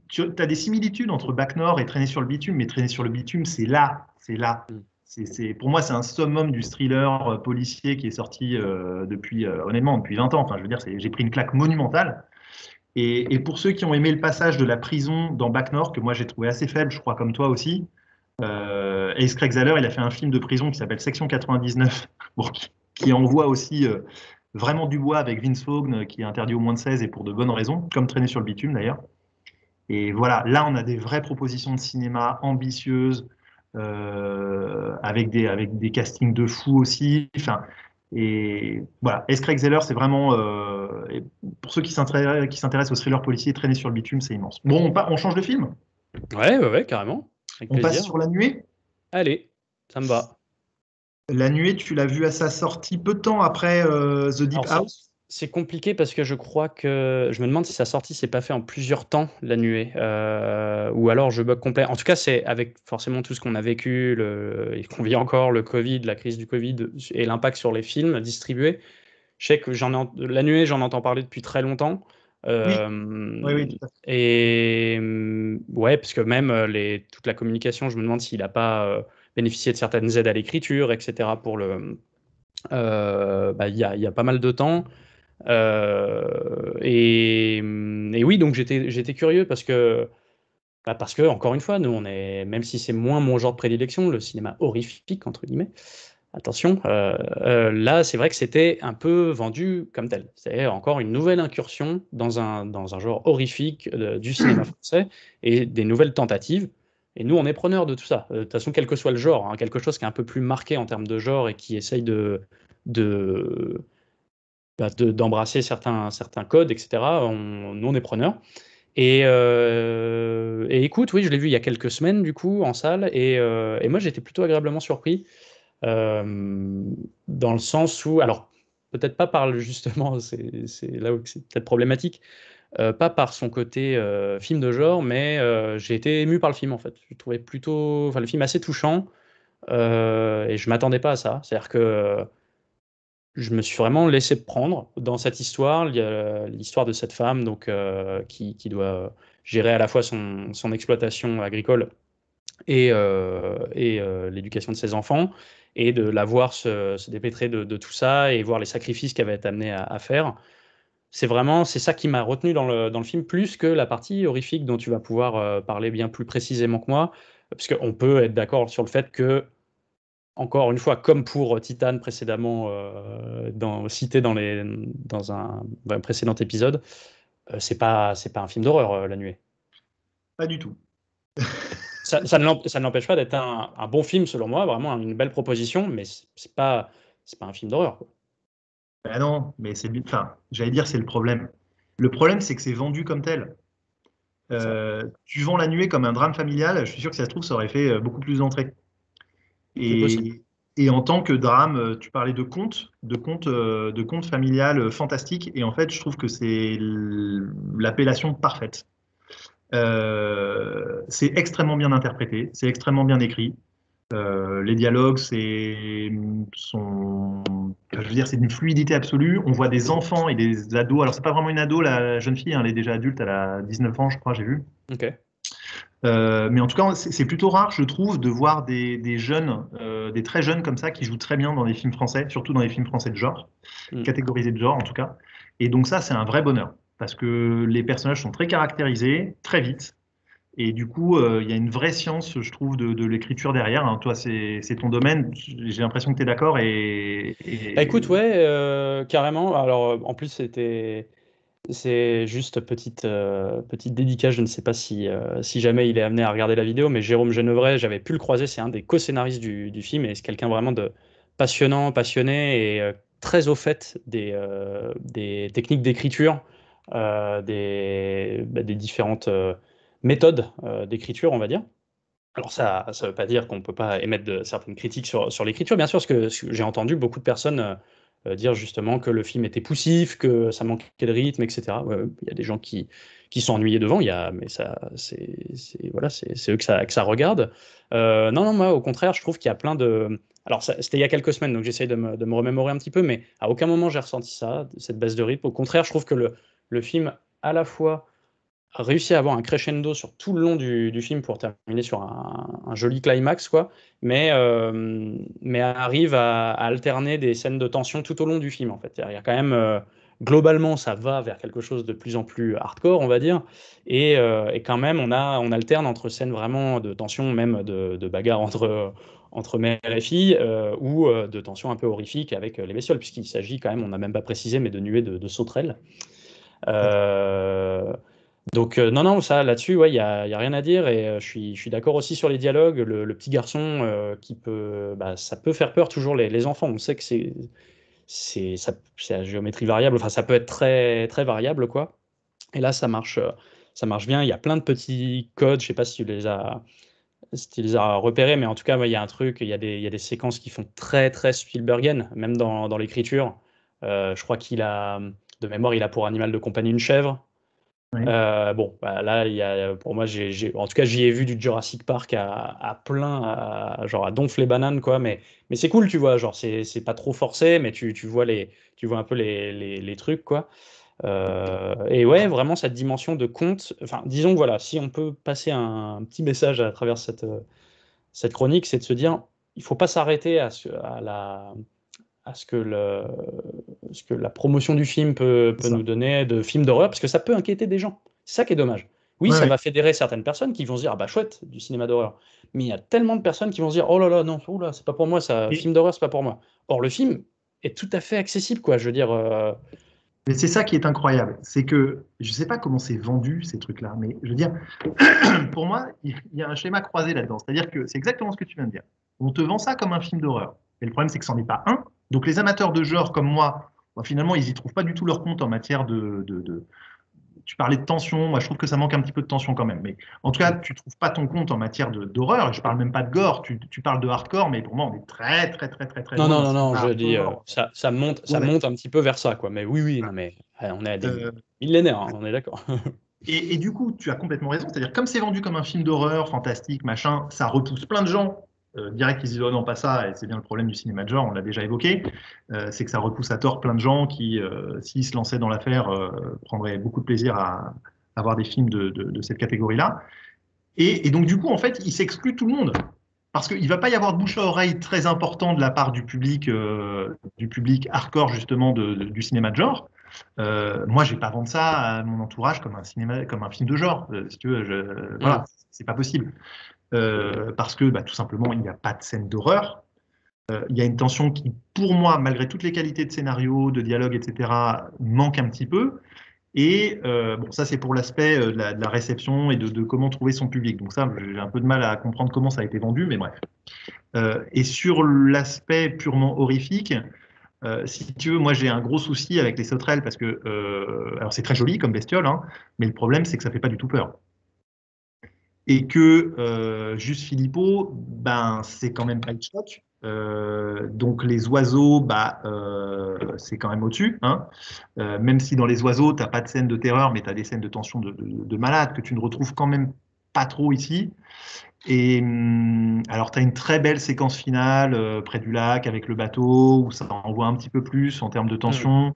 tu as des similitudes entre Bac Nord et Traîner sur le bitume, mais Traîner sur le bitume, c'est là, c'est là. Mm. Pour moi, c'est un summum du thriller policier qui est sorti honnêtement, depuis 20 ans. Enfin, je veux dire, j'ai pris une claque monumentale. Et pour ceux qui ont aimé le passage de la prison dans Bac Nord, que moi j'ai trouvé assez faible, je crois comme toi aussi, Ace Craig Zahler, il a fait un film de prison qui s'appelle Section 99, bon, qui envoie aussi vraiment du bois avec Vince Vaughn, qui est interdit aux moins de 16 et pour de bonnes raisons, comme Traîner sur le bitume d'ailleurs. Et voilà, là on a des vraies propositions de cinéma ambitieuses, avec des castings de fous aussi. Enfin, et voilà, S. Craig Zeller, c'est vraiment, et pour ceux qui s'intéressent au thriller policier, Traîner sur le bitume, c'est immense. Bon, on change de film. Ouais, ouais, ouais, carrément. Avec On passe plaisir. sur La Nuée. Allez, ça me va. La Nuée, tu l'as vu à sa sortie peu de temps après The Deep Alors, House. c'est compliqué parce que je crois que. Je me demande si sa sortie s'est pas fait en plusieurs temps, la nuée. Ou alors je bug complet. En tout cas, c'est avec forcément tout ce qu'on a vécu, et qu'on vit encore, le Covid, la crise du Covid et l'impact sur les films distribués. Je sais que la nuée, j'en entends parler depuis très longtemps. Oui, oui, Euh, oui, tout à fait. ouais, parce que même toute la communication, je me demande s'il n'a pas bénéficié de certaines aides à l'écriture, etc. Pour il y a pas mal de temps. Et oui, donc j'étais curieux parce que, encore une fois, nous, même si c'est moins mon genre de prédilection, le cinéma horrifique, entre guillemets, attention, là, c'est vrai que c'était un peu vendu comme tel. C'est encore une nouvelle incursion dans un genre horrifique du cinéma français et des nouvelles tentatives. Et nous, on est preneurs de tout ça. De toute façon, quel que soit le genre, hein, quelque chose qui est un peu plus marqué en termes de genre et qui essaye de, d'embrasser certains codes, etc., nous, on est preneurs. Et écoute, oui, je l'ai vu il y a quelques semaines, du coup, en salle, et moi, j'étais plutôt agréablement surpris, euh, dans le sens où, alors, peut-être pas par justement, c'est là où c'est peut-être problématique, pas par son côté film de genre, mais j'ai été ému par le film en fait. Je trouvais plutôt, enfin, le film assez touchant et je m'attendais pas à ça. C'est-à-dire que je me suis vraiment laissé prendre dans cette histoire. Il y a l'histoire de cette femme donc, qui doit gérer à la fois son exploitation agricole et l'éducation de ses enfants, et de la voir se dépêtrer de tout ça et voir les sacrifices qu'elle va être amenée à faire. C'est ça qui m'a retenu dans le film, plus que la partie horrifique dont tu vas pouvoir parler bien plus précisément que moi, parce qu'on peut être d'accord sur le fait que, encore une fois, comme pour Titan précédemment, cité dans un précédent épisode, c'est pas un film d'horreur, La Nuée. Pas du tout. Ça ne l'empêche pas d'être un bon film, selon moi, vraiment une belle proposition, mais c'est pas un film d'horreur, quoi. Ben non, mais enfin, j'allais dire, c'est le problème. Le problème, c'est que c'est vendu comme tel. C'est vrai. Tu vends La Nuée comme un drame familial, je suis sûr que ça se trouve, ça aurait fait beaucoup plus d'entrées. C'est possible. Et en tant que drame, tu parlais de conte familial fantastique, et en fait, je trouve que c'est l'appellation parfaite. C'est extrêmement bien interprété, c'est extrêmement bien écrit. Les dialogues, je veux dire, c'est d'une fluidité absolue. On voit des enfants et des ados. Alors, c'est pas vraiment une ado, la jeune fille, hein, elle est déjà adulte, elle a 19 ans, je crois, j'ai vu. Ok. Mais en tout cas, c'est plutôt rare, je trouve, de voir des jeunes, des très jeunes comme ça, qui jouent très bien dans les films français, surtout dans les films français de genre, Mm. catégorisés de genre en tout cas. Et donc ça, c'est un vrai bonheur, parce que les personnages sont très caractérisés, très vite. Et du coup, il y a une vraie science, je trouve, de l'écriture derrière, hein. Toi, c'est ton domaine, j'ai l'impression que tu es d'accord. Bah, écoute, ouais, carrément. Alors, en plus, c'est juste petite dédicace. Je ne sais pas si jamais il est amené à regarder la vidéo, mais Jérôme Genevray, j'avais pu le croiser. C'est un des co-scénaristes du film, et c'est quelqu'un vraiment de passionnant, passionné, et très au fait des techniques d'écriture, des différentes méthodes d'écriture, on va dire. Alors ça ne veut pas dire qu'on ne peut pas émettre certaines critiques sur l'écriture, bien sûr, parce que j'ai entendu beaucoup de personnes dire justement que le film était poussif, que ça manquait de rythme, etc. Ouais, ouais, il y a des gens qui sont ennuyés devant, mais ça, voilà, c'est eux que ça regarde. Non, non, moi, au contraire, je trouve qu'il y a plein de... Alors, c'était il y a quelques semaines, donc j'essaye de me remémorer un petit peu, mais à aucun moment j'ai ressenti ça, cette baisse de rythme. Au contraire, je trouve que le film, à la fois réussi à avoir un crescendo sur tout le long du film pour terminer sur un joli climax, quoi, mais arrive à alterner des scènes de tension tout au long du film, en fait. Il y a quand même, globalement, ça va vers quelque chose de plus en plus hardcore, on va dire, et quand même, on alterne entre scènes vraiment de tension, même de bagarre entre mère et fille, ou de tension un peu horrifique avec les bestioles, puisqu'il s'agit quand même, on n'a même pas précisé, mais de nuées de sauterelles. Euh, donc, non, non, ça, là-dessus, ouais, il y a rien à dire, et je suis d'accord aussi sur les dialogues. Le petit garçon ça peut faire peur toujours les enfants. On sait que c'est à géométrie variable, enfin, ça peut être très, très variable, quoi. Et là, ça marche bien. Il y a plein de petits codes, je sais pas si tu les as repérés, mais en tout cas, ouais, il y a un truc, il y a des séquences qui font très, très Spielbergiennes, même dans l'écriture. Je crois de mémoire, il a pour animal de compagnie une chèvre. Oui. Bon, bah, là, pour moi, en tout cas, j'y ai vu du Jurassic Park à plein, genre à donf les bananes, quoi. Mais c'est cool, tu vois, genre, c'est pas trop forcé, mais tu vois un peu les trucs, quoi. Et ouais, vraiment, cette dimension de conte, enfin, disons que voilà, si on peut passer un petit message à travers cette chronique, c'est de se dire, il faut pas s'arrêter à ce que la promotion du film peut, C'est peut ça. nous donner, de films d'horreur, parce que ça peut inquiéter des gens. C'est ça qui est dommage. Oui, Ouais, ça ouais. va fédérer certaines personnes qui vont se dire, ah bah chouette, du cinéma d'horreur. Mais il y a tellement de personnes qui vont se dire, oh là là, non, oh là, c'est pas pour moi, ça, Et, film d'horreur, c'est pas pour moi. Or, le film est tout à fait accessible, quoi. Je veux dire, mais c'est ça qui est incroyable, c'est que je ne sais pas comment c'est vendu ces trucs-là, mais je veux dire, pour moi, il y a un schéma croisé là-dedans. C'est-à-dire que c'est exactement ce que tu viens de dire. On te vend ça comme un film d'horreur. Et le problème, c'est que c'en est pas un. Donc les amateurs de genre comme moi, bah, finalement, ils y trouvent pas du tout leur compte en matière tu parlais de tension, moi je trouve que ça manque un petit peu de tension quand même. Mais en tout cas, tu trouves pas ton compte en matière d'horreur. Je parle même pas de gore, tu parles de hardcore, mais pour moi, on est très, très, très, très, très Non, loin non, d'un non, non, cinéma je dis, hardcore. ça Ouais. monte un petit peu vers ça, quoi. Mais oui, oui, non, mais on est à des Euh, millénaires, hein, on est d'accord. et du coup, tu as complètement raison. C'est-à-dire, comme c'est vendu comme un film d'horreur, fantastique, machin, ça repousse plein de gens. Direct, ils disent oh non, pas ça, et c'est bien le problème du cinéma de genre, on l'a déjà évoqué. C'est que ça repousse à tort plein de gens qui, s'ils se lançaient dans l'affaire, prendraient beaucoup de plaisir à voir des films de cette catégorie-là. Et donc, du coup, en fait, il s'exclut tout le monde. Parce qu'il ne va pas y avoir de bouche à oreille très important de la part du public hardcore, justement, du cinéma de genre. Moi, je vais pas vendre ça à mon entourage comme un cinéma, comme un film de genre. Si tu veux, voilà, Hmm. c'est pas possible. Parce que, bah, tout simplement, il n'y a pas de scène d'horreur. Il y a une tension qui, pour moi, malgré toutes les qualités de scénario, de dialogue, etc., manque un petit peu. Et bon, ça, c'est pour l'aspect de la réception et de comment trouver son public. Donc ça, j'ai un peu de mal à comprendre comment ça a été vendu, mais bref. Et sur l'aspect purement horrifique, si tu veux, moi j'ai un gros souci avec les sauterelles parce que, alors c'est très joli comme bestiole, hein, mais le problème c'est que ça fait pas du tout peur. Et que juste Philippot, ben c'est quand même pas Hitchcock. Donc les oiseaux, bah, c'est quand même au-dessus, hein. Même si dans les oiseaux, t'as pas de scène de terreur, mais tu as des scènes de tension de malade que tu ne retrouves quand même pas trop ici. Et alors, tu as une très belle séquence finale près du lac avec le bateau où ça envoie un petit peu plus en termes de Hmm. tension.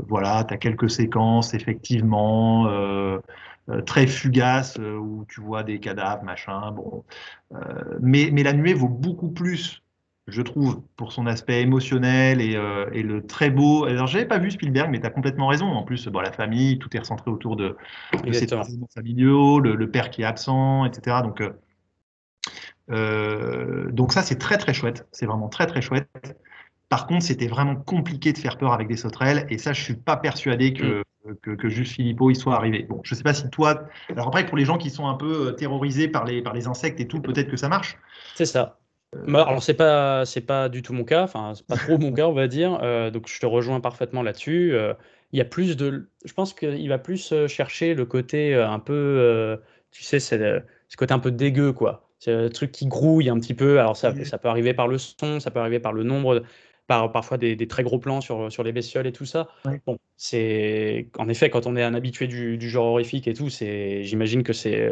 Voilà, tu as quelques séquences effectivement très fugaces où tu vois des cadavres, machin. Bon, mais La Nuée vaut beaucoup plus, je trouve, pour son aspect émotionnel et le très beau. Alors, j'avais pas vu Spielberg, mais tu as complètement raison. En plus, bon, la famille, tout est recentré autour de ces trois Exactement. éléments familiaux, le père qui est absent, etc. Donc ça, c'est très très chouette. C'est vraiment très très chouette. Par contre, c'était vraiment compliqué de faire peur avec des sauterelles, et ça, je suis pas persuadé Hmm. que juste Philippot y soit arrivé. Bon, je sais pas si toi. Alors après, pour les gens qui sont un peu terrorisés par les insectes et tout, peut-être que ça marche. C'est ça. Alors c'est pas du tout mon cas, enfin c'est pas trop mon cas on va dire. Donc je te rejoins parfaitement là-dessus. Il y a plus je pense qu'il va plus chercher le côté un peu, tu sais, c'est ce côté un peu dégueu quoi. C'est le truc qui grouille un petit peu. Alors ça peut arriver par le son, ça peut arriver par le nombre, par parfois des très gros plans sur les bestioles et tout ça. Ouais. Bon, c'est en effet quand on est un habitué du genre horrifique et tout, j'imagine que c'est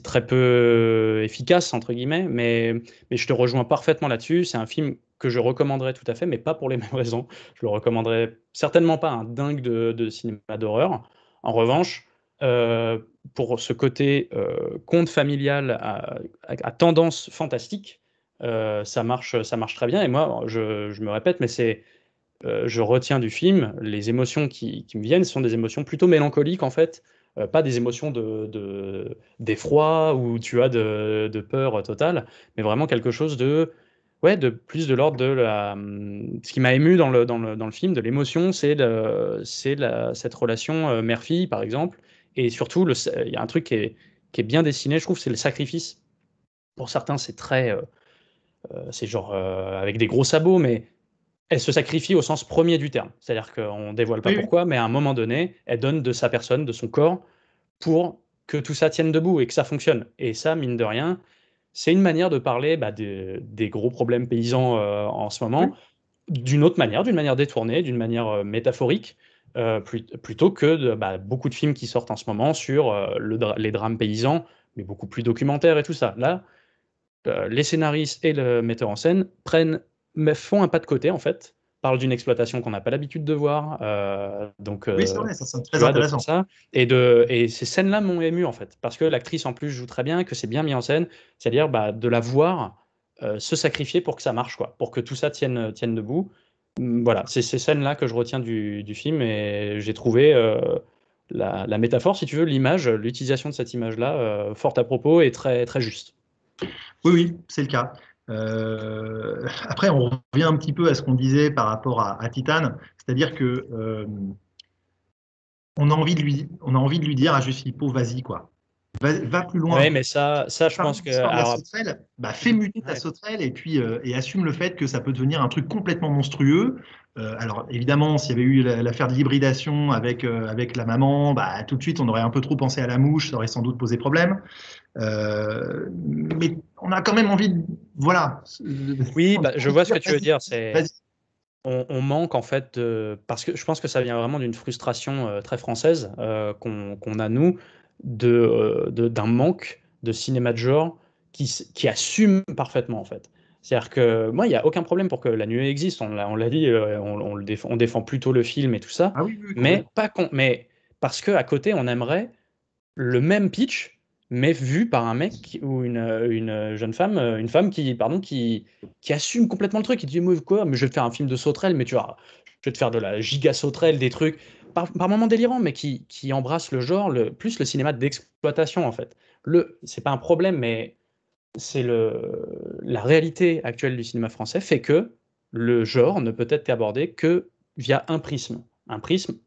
très peu efficace entre guillemets, mais je te rejoins parfaitement là-dessus. C'est un film que je recommanderais tout à fait, mais pas pour les mêmes raisons. Je le recommanderais certainement pas à un dingue de cinéma d'horreur. En revanche, euh, pour ce côté conte familial à tendance fantastique, ça marche très bien. Et moi, je me répète, mais je retiens du film, les émotions qui me viennent sont des émotions plutôt mélancoliques en fait, pas des émotions d'effroi ou tu as de peur totale, mais vraiment quelque chose ouais, de plus de l'ordre ce qui m'a ému dans le film, de l'émotion, cette relation mère-fille par exemple, et surtout il y a un truc qui est bien dessiné, je trouve, c'est le sacrifice. Pour certains, c'est genre avec des gros sabots, mais elle se sacrifie au sens premier du terme. C'est-à-dire qu'on ne dévoile pas Oui, oui. pourquoi, mais à un moment donné, elle donne de sa personne, de son corps, pour que tout ça tienne debout et que ça fonctionne. Et ça, mine de rien, c'est une manière de parler bah, des gros problèmes paysans en ce moment, Oui. d'une manière détournée, d'une manière métaphorique, plutôt que bah, beaucoup de films qui sortent en ce moment sur les drames paysans, mais beaucoup plus documentaires et tout ça. Là, les scénaristes et le metteur en scène mais font un pas de côté en fait, parlent d'une exploitation qu'on n'a pas l'habitude de voir, donc Oui, c'est vrai, ça c'est très tu as de intéressant. ça, et ces scènes-là m'ont ému en fait, parce que l'actrice en plus joue très bien, que c'est bien mis en scène, c'est-à-dire bah, de la voir se sacrifier pour que ça marche, quoi, pour que tout ça tienne debout. Voilà, c'est ces scènes-là que je retiens du film, et j'ai trouvé la métaphore, si tu veux, l'image, l'utilisation de cette image-là, forte à propos et très, très juste. Oui, oui, c'est le cas. Après, on revient un petit peu à ce qu'on disait par rapport à Titan, c'est-à-dire que on a envie de lui dire à Juste Philippot, vas-y, quoi. va plus Ouais, loin. mais ça, je Parle pense de que. l'histoire de la Alors, sauterelle, fais muter ta ouais. sauterelle et puis et assume le fait que ça peut devenir un truc complètement monstrueux. Alors évidemment, s'il y avait eu l'affaire de l'hybridation avec la maman, tout de suite on aurait un peu trop pensé à la mouche, ça aurait sans doute posé problème. Mais on a quand même envie de, voilà, Oui, on a je envie de vois ce dire, que tu veux dire. vas-y. On manque en fait parce que je pense que ça vient vraiment d'une frustration très française qu'on a nous d'un manque de cinéma de genre qui assume parfaitement en fait. C'est-à-dire que moi, il n'y a aucun problème pour que La Nuée existe. On l'a dit, on défend plutôt le film et tout ça, Ah oui, oui, mais complètement. mais parce que à côté, on aimerait le même pitch, mais vu par un mec ou une jeune femme, une femme qui, pardon, qui assume complètement le truc. Il dit, moi, quoi, mais je vais te faire un film de sauterelle, mais tu vois, je vais te faire de la giga sauterelle, des trucs, par moments délirants, mais qui embrasse le genre, plus le cinéma d'exploitation, en fait. C'est pas un problème, mais la réalité actuelle du cinéma français fait que le genre ne peut être abordé que via un prisme. Un prisme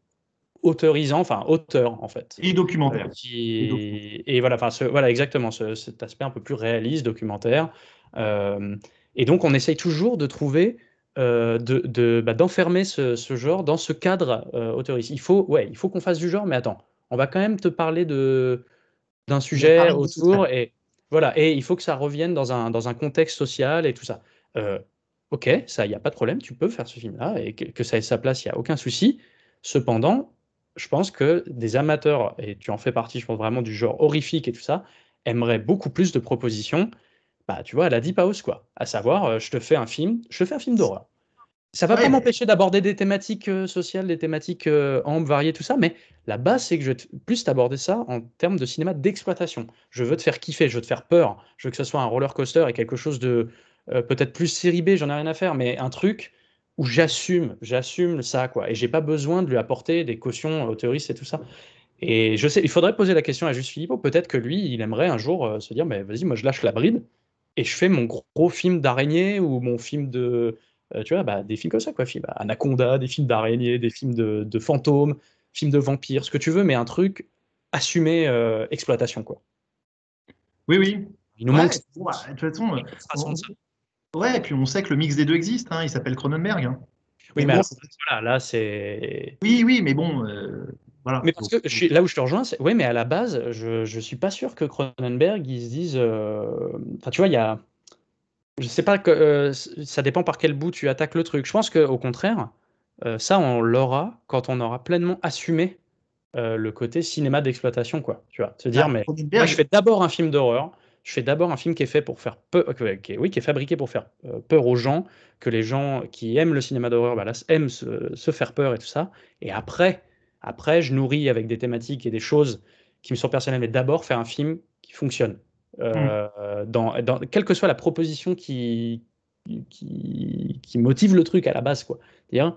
autorisant, enfin auteur en fait. Et documentaire. Et documentaire. Et voilà, enfin, voilà exactement cet aspect un peu plus réaliste, documentaire. Euh, et donc on essaye toujours de trouver, d'enfermer ce genre dans ce cadre autoriste. Il faut qu'on fasse du genre, mais attends, on va quand même te parler d'un Il y a sujet Paris des autour, sauterelles. et voilà, et il faut que ça revienne dans un contexte social et tout ça. Euh, ok, ça, il n'y a pas de problème, tu peux faire ce film-là, et que ça ait sa place, il n'y a aucun souci. Cependant, je pense que des amateurs, et tu en fais partie, je pense vraiment du genre horrifique et tout ça, aimeraient beaucoup plus de propositions, bah, tu vois, à la Deep House, quoi. À savoir, je te fais un film d'horreur. Ça va pas Ouais, mais m'empêcher d'aborder des thématiques sociales, des thématiques amples, variées, tout ça, mais la base, c'est que je vais plus t'aborder ça en termes de cinéma d'exploitation. Je veux te faire kiffer, je veux te faire peur, je veux que ce soit un roller coaster et quelque chose de peut-être plus série B, j'en ai rien à faire, mais un truc où j'assume ça, quoi. Et j'ai pas besoin de lui apporter des cautions aux terroristes et tout ça. Et je sais, il faudrait poser la question à Juste Philippot, peut-être que lui, il aimerait un jour se dire, mais vas-y, moi je lâche la bride et je fais mon gros film d'araignée ou mon film tu vois, des films comme ça, quoi. Anaconda, des films d'araignées, des films de fantômes, films de vampires, ce que tu veux, mais un truc assumé exploitation, quoi. oui, oui. Il nous manque Ouais, bon, de toute façon, une illustration de ça. ouais, et puis on sait que le mix des deux existe, hein, il s'appelle Cronenberg, hein. Oui, Mais mais bon, alors, voilà, là, c'est. oui, oui, mais bon, voilà. Mais parce que là où je te rejoins, c'est oui, mais à la base, je suis pas sûr que Cronenberg, ils se disent. Enfin, tu vois, il y a. Je sais pas que ça dépend par quel bout tu attaques le truc. Je pense qu'au contraire, ça, on l'aura quand on aura pleinement assumé le côté cinéma d'exploitation, quoi. Tu vois, se dire, mais moi, je Cronenberg, fais d'abord un film d'horreur, je fais d'abord un film qui est fait pour faire peur, oui, qui est fabriqué pour faire peur aux gens, que les gens qui aiment le cinéma d'horreur, là, aiment se faire peur et tout ça. Et après, je nourris avec des thématiques et des choses qui me sont personnelles, mais d'abord faire un film qui fonctionne. hmm, Quelle que soit la proposition qui motive le truc à la base, quoi. C'est-à-dire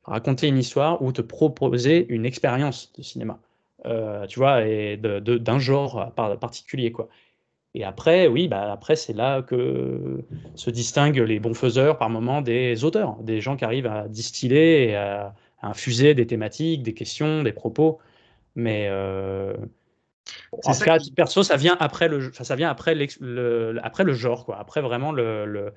raconter une histoire ou te proposer une expérience de cinéma, tu vois, et d'un genre particulier, quoi. Et après, oui, après, c'est là que se distinguent les bons faiseurs par moment des auteurs, des gens qui arrivent à distiller et à infuser des thématiques, des questions, des propos. Mais c'est en tout ça cas, à qui. titre perso, ça vient après enfin, ça vient après après le genre, quoi. Après vraiment le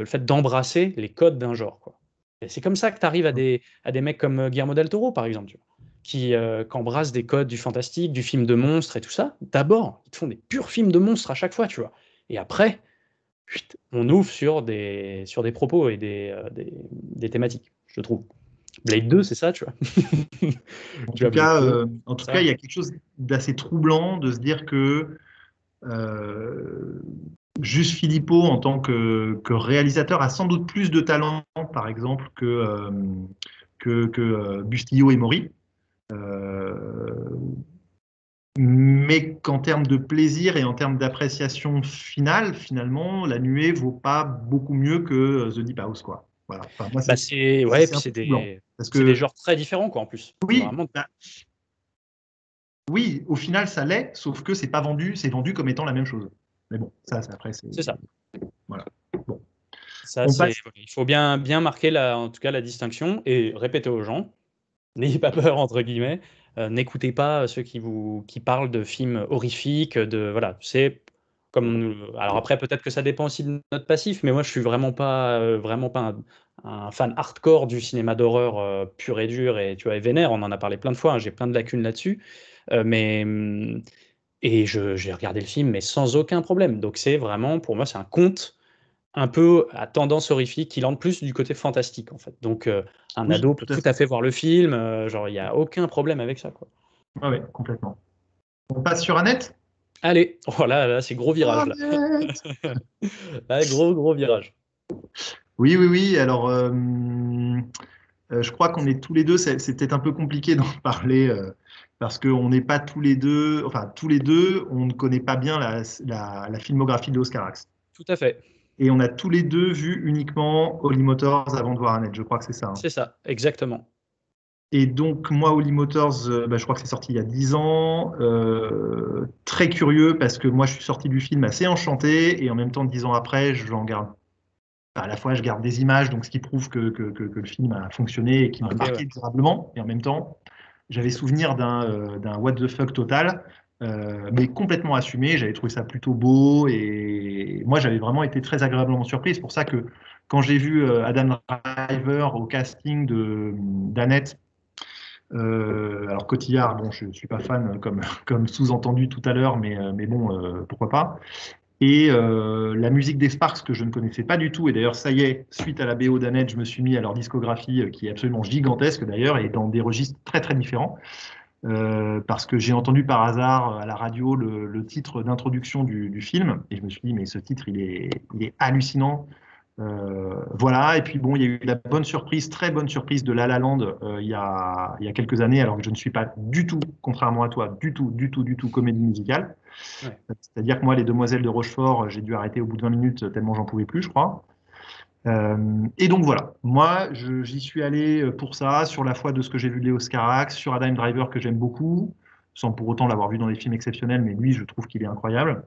fait d'embrasser les codes d'un genre, quoi. Et c'est comme ça que tu arrives à des mecs comme Guillermo del Toro, par exemple, tu vois, qui embrassent des codes du fantastique, du film de monstres et tout ça. D'abord, ils te font des purs films de monstres à chaque fois, tu vois. Et après, chut, on ouvre sur des propos et des thématiques, je trouve. Blade 2, c'est ça, tu vois. Tu vois, Blade 2, En tout cas, ça. il y a quelque chose d'assez troublant de se dire que euh, Juste Philippot, en tant que réalisateur, a sans doute plus de talent, par exemple, que Bustillo et Maury. Euh, mais qu'en termes de plaisir et en termes d'appréciation finale, finalement, La Nuée vaut pas beaucoup mieux que The Deep House, quoi. Voilà. Enfin, moi, Ouais, c'est puis un peu troublant. Parce c'est des que genres très différents, quoi, en plus. oui, Vraiment. oui, au final, ça l'est, sauf que c'est pas vendu, c'est vendu comme étant la même chose. Mais bon, après, c'est C'est ça. voilà. Bon, Ça, on passe. voilà, il faut bien marquer en tout cas la distinction et répéter aux gens, n'ayez pas peur, entre guillemets. N'écoutez pas ceux qui parlent de films horrifiques, voilà, c'est comme, alors après, peut-être que ça dépend aussi de notre passif, mais moi, je suis vraiment pas un fan hardcore du cinéma d'horreur pur et dur et, tu vois, et vénère. On en a parlé plein de fois, hein, j'ai plein de lacunes là-dessus. Mais, et j'ai regardé le film, mais sans aucun problème. Donc, c'est vraiment, pour moi, c'est un conte un peu à tendance horrifique, qui lente plus du côté fantastique, en fait. Donc, un Oui, ado peut tout à tout fait. à fait voir le film, genre, il n'y a aucun problème avec ça, quoi. Ouais, ouais, complètement. On passe sur Annette? Allez, oh là, c'est gros virage, là. Annette. Là, gros virage. Oui, oui, oui. Alors, je crois qu'on est tous les deux, c'est peut-être un peu compliqué d'en parler parce qu'on n'est pas tous les deux, enfin, tous les deux, on ne connaît pas bien la filmographie de Oscar Isaac. Tout à fait. Et on a tous les deux vu uniquement Holly Motors avant de voir Annette, je crois que c'est ça, hein. C'est ça, exactement. Et donc, moi, Holly Motors, bah, je crois que c'est sorti il y a 10 ans. Très curieux parce que moi, je suis sorti du film assez enchanté et en même temps, 10 ans après, j'en garde. À la fois, je garde des images, donc ce qui prouve que le film a fonctionné et qui m'a Marqué, marqué ouais. durablement. Et en même temps, j'avais souvenir d'un what the fuck total, mais complètement assumé. J'avais trouvé ça plutôt beau et moi, j'avais vraiment été très agréablement surpris. C'est pour ça que quand j'ai vu Adam Driver au casting d'Annette, alors Cotillard, bon, je ne suis pas fan comme sous-entendu tout à l'heure, mais bon, pourquoi pas. Et la musique des Sparks que je ne connaissais pas du tout. Et d'ailleurs, ça y est, suite à la BO d'Annette, je me suis mis à leur discographie qui est absolument gigantesque d'ailleurs et dans des registres très très différents. Parce que j'ai entendu par hasard à la radio le titre d'introduction du film et je me suis dit, mais ce titre, il est hallucinant. Voilà, et puis bon, il y a eu la bonne surprise, très bonne surprise de La La Land il y a quelques années, alors que je ne suis pas du tout, contrairement à toi, du tout comédie musicale. Ouais. C'est-à-dire que moi, Les Demoiselles de Rochefort, j'ai dû arrêter au bout de 20 minutes tellement j'en pouvais plus, je crois. Et donc voilà, moi, j'y suis allé pour ça, sur la foi de ce que j'ai vu de Léo Scarax, sur Adam Driver que j'aime beaucoup, sans pour autant l'avoir vu dans des films exceptionnels, mais lui, je trouve qu'il est incroyable.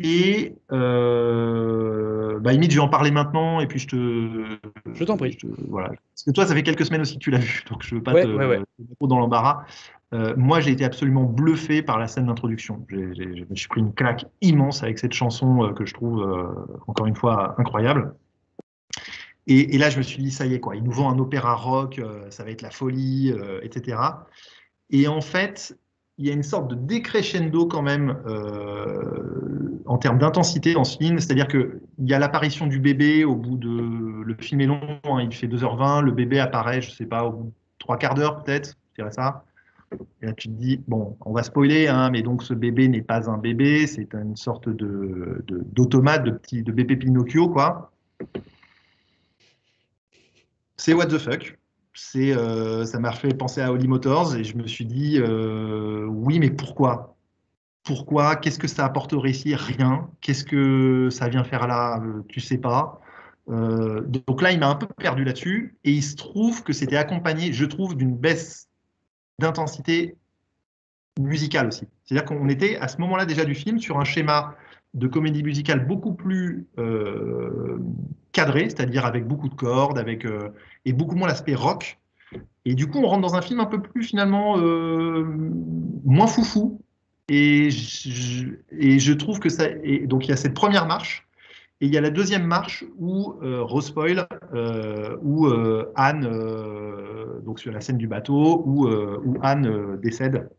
Et bah, limite, je vais en parler maintenant, et puis Je t'en prie. voilà. Parce que toi, ça fait quelques semaines aussi que tu l'as vu, donc je veux pas te Ouais. mettre trop dans l'embarras. Moi, j'ai été absolument bluffé par la scène d'introduction. Je me suis pris une claque immense avec cette chanson que je trouve, encore une fois, incroyable. Et là, je me suis dit, ça y est, quoi, ils nous vendent un opéra rock, ça va être la folie, etc. Et en fait, il y a une sorte de décrescendo quand même en termes d'intensité dans ce film. C'est-à-dire qu'il y a l'apparition du bébé au bout de... Le film est long, hein, il fait 2h20, le bébé apparaît, je sais pas, au bout de 3 quarts d'heure peut-être, je dirais ça. Et là, tu te dis, bon, on va spoiler, hein, mais donc ce bébé n'est pas un bébé, c'est une sorte d'automate, de bébé Pinocchio, quoi. C'est what the fuck. Ça m'a fait penser à Holly Motors et je me suis dit, oui, mais pourquoi? Pourquoi? Qu'est-ce que ça apporte au récit? Rien. Qu'est-ce que ça vient faire là? Tu sais pas. Donc là, il m'a un peu perdu là-dessus et il se trouve que c'était accompagné, je trouve, d'une baisse d'intensité musicale aussi. C'est-à-dire qu'on était à ce moment-là déjà du film sur un schéma de comédie musicale beaucoup plus cadré, c'est-à-dire avec beaucoup de cordes, et beaucoup moins l'aspect rock. Et du coup, on rentre dans un film un peu plus finalement moins foufou. Et je trouve que ça. Et donc il y a cette première marche. Et il y a la deuxième marche où Rospoil, où Anne, donc sur la scène du bateau, où Anne décède.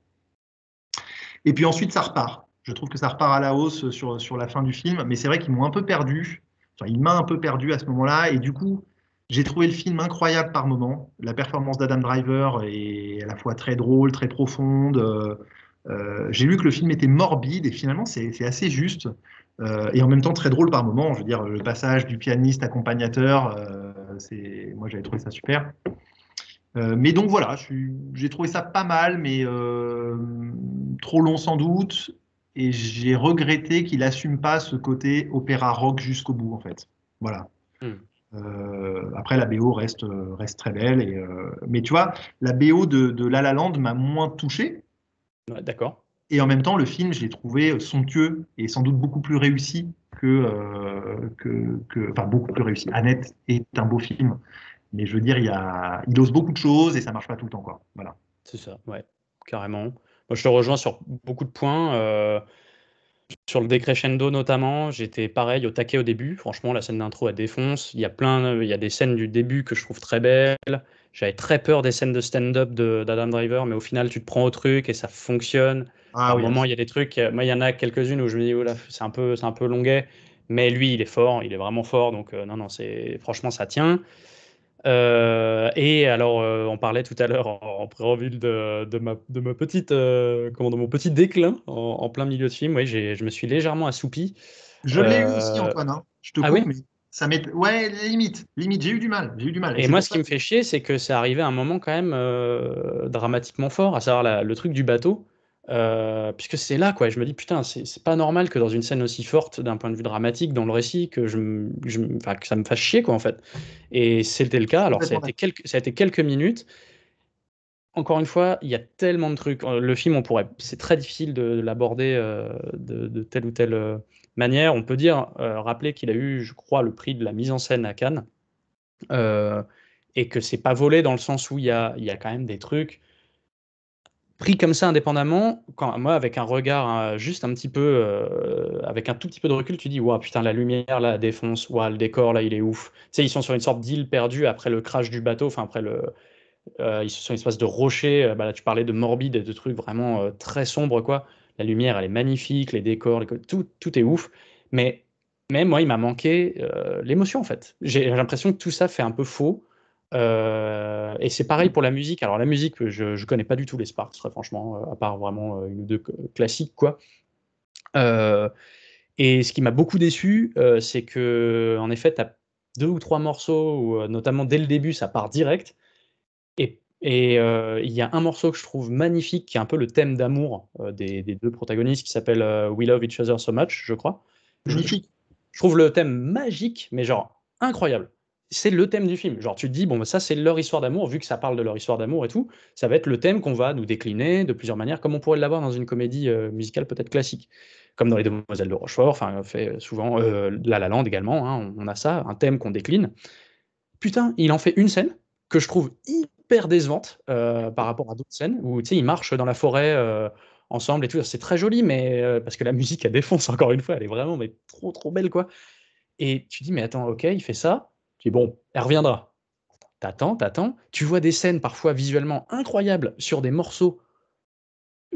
Et puis ensuite, ça repart. Je trouve que ça repart à la hausse sur la fin du film, mais c'est vrai qu'ils m'ont un peu perdu. Enfin, il m'a un peu perdu à ce moment-là, et du coup, j'ai trouvé le film incroyable par moments. La performance d'Adam Driver est à la fois très drôle, très profonde. J'ai lu que le film était morbide, et finalement, c'est assez juste. Et en même temps, très drôle par moments. Je veux dire, le passage du pianiste accompagnateur, moi, j'avais trouvé ça super. Mais donc voilà, j'ai trouvé ça pas mal, mais trop long sans doute. Et j'ai regretté qu'il assume pas ce côté opéra rock jusqu'au bout, en fait. Voilà. Hmm. Après, la BO reste très belle. Mais tu vois, la BO de La La Land m'a moins touché. Ouais, d'accord. Et en même temps, le film, je l'ai trouvé somptueux et sans doute beaucoup plus réussi enfin, beaucoup plus réussi. Annette est un beau film. Mais je veux dire, il ose beaucoup de choses et ça marche pas tout le temps, quoi. Voilà. C'est ça, ouais, carrément. Moi, je te rejoins sur beaucoup de points. Sur le décrescendo notamment, j'étais pareil au taquet au début. Franchement, la scène d'intro, elle défonce. Il y a des scènes du début que je trouve très belles. J'avais très peur des scènes de stand-up d'Adam Driver, mais au final, tu te prends au truc et ça fonctionne. Ah Par oui, moment, il y a des trucs. Moi, il y en a quelques-unes où je me dis, oh là, c'est un peu longuet. Mais lui, il est fort, il est vraiment fort. Donc, non, non, franchement, ça tient. Et alors, on parlait tout à l'heure en préambule de ma petite, de mon petit déclin en plein milieu de film. Oui, je me suis légèrement assoupi. je l'ai eu aussi, Euh, Antoine, hein. Je te ah coupe, oui? mais ça m'est. Ouais, limite, j'ai eu du mal. Et Et c'est moi, pour ce qui ça me que fait chier, c'est que c'est arrivé à un moment quand même dramatiquement fort, à savoir le truc du bateau. Puisque c'est là, quoi. Je me dis, putain, c'est pas normal que dans une scène aussi forte d'un point de vue dramatique dans le récit, enfin, que ça me fasse chier, quoi, en fait. Et c'était le je cas. suis Alors, complètement d'accord. ça a été quelques minutes. Encore une fois, il y a tellement de trucs. Le film, c'est très difficile de l'aborder de telle ou telle manière. On peut rappeler qu'il a eu, je crois, le prix de la mise en scène à Cannes, euh, et que c'est pas volé dans le sens où il y a quand même des trucs pris comme ça indépendamment. Moi, avec un regard juste un petit peu, avec un tout petit peu de recul, tu dis, waouh, putain, la lumière là, défonce. Waouh, le décor là, il est ouf. Tu sais, ils sont sur une sorte d'île perdue après le crash du bateau, enfin après le ils sont une espèce de rocher. Bah là, tu parlais de morbide et de trucs vraiment très sombres, quoi. La lumière, elle est magnifique, les décors, tout est ouf. Mais même moi, il m'a manqué l'émotion, en fait. J'ai l'impression que tout ça fait un peu faux. Et c'est pareil pour la musique. Alors, la musique, je connais pas du tout les Sparks, très franchement, à part vraiment une ou deux classiques, quoi. Euh, et ce qui m'a beaucoup déçu, c'est que, en effet, tu as deux ou trois morceaux où, notamment dès le début, ça part direct. Il y a un morceau que je trouve magnifique, qui est un peu le thème d'amour des deux protagonistes, qui s'appelle We Love Each Other So Much, je crois. Magnifique. Je trouve le thème magique, mais genre incroyable. C'est le thème du film. Genre, tu te dis, bon, bah, ça, c'est leur histoire d'amour, vu que ça parle de leur histoire d'amour et tout, ça va être le thème qu'on va nous décliner de plusieurs manières, comme on pourrait l'avoir dans une comédie musicale peut-être classique, comme dans Les Demoiselles de Rochefort, enfin, fait souvent, La La Land également, hein, on a ça, un thème qu'on décline. Putain, il en fait une scène que je trouve hyper décevante par rapport à d'autres scènes où tu sais, ils marchent dans la forêt ensemble et tout. C'est très joli, mais parce que la musique, elle défonce encore une fois, elle est vraiment mais trop trop belle quoi. Et tu dis, mais attends, ok, il fait ça. Tu dis, bon, elle reviendra. T'attends. Tu vois des scènes parfois visuellement incroyables sur des morceaux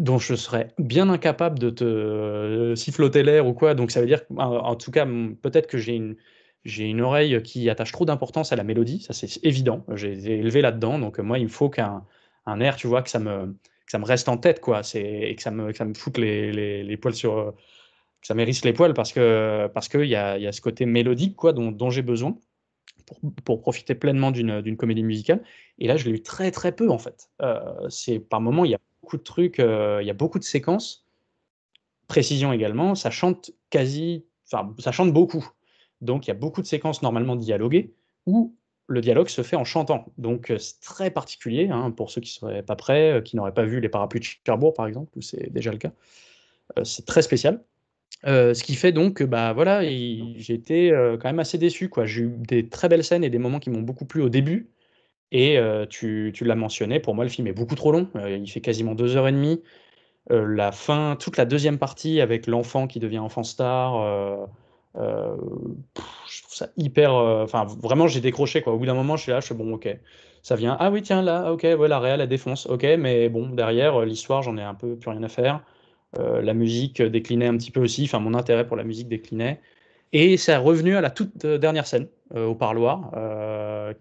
dont je serais bien incapable de te siffloter l'air ou quoi. Donc ça veut dire, en tout cas, peut-être que j'ai une oreille qui attache trop d'importance à la mélodie, ça c'est évident. J'ai été élevé là-dedans, donc moi il me faut qu'un air, tu vois, que ça me reste en tête, quoi. Et que ça me foute les poils que ça m'érisse les poils parce que il y a ce côté mélodique, quoi, dont j'ai besoin pour profiter pleinement d'une comédie musicale. Et là, je l'ai eu très très peu en fait. C'est par moments, il y a beaucoup de trucs, il y a beaucoup de séquences. Précision également, ça chante enfin, ça chante beaucoup. Donc il y a beaucoup de séquences normalement dialoguées où le dialogue se fait en chantant. Donc c'est très particulier hein, pour ceux qui seraient pas prêts, qui n'auraient pas vu Les Parapluies de Cherbourg par exemple, où c'est déjà le cas. C'est très spécial. Ce qui fait donc que bah, voilà, j'ai été quand même assez déçu, quoi. J'ai eu des très belles scènes et des moments qui m'ont beaucoup plu au début. Et tu l'as mentionné, pour moi, le film est beaucoup trop long. Il fait quasiment 2 heures et demie. La fin, toute la deuxième partie avec l'enfant qui devient enfant star, euh, je trouve ça hyper. Enfin, vraiment, j'ai décroché, quoi. Au bout d'un moment, je suis là, je suis bon, ok. Ça vient. Ah oui, tiens, là, ok, ouais, la réal, elle défonce. Ok, mais bon, derrière, l'histoire, j'en ai un peu plus rien à faire. La musique déclinait un petit peu aussi, enfin mon intérêt pour la musique déclinait. Et c'est revenu à la toute dernière scène, au parloir,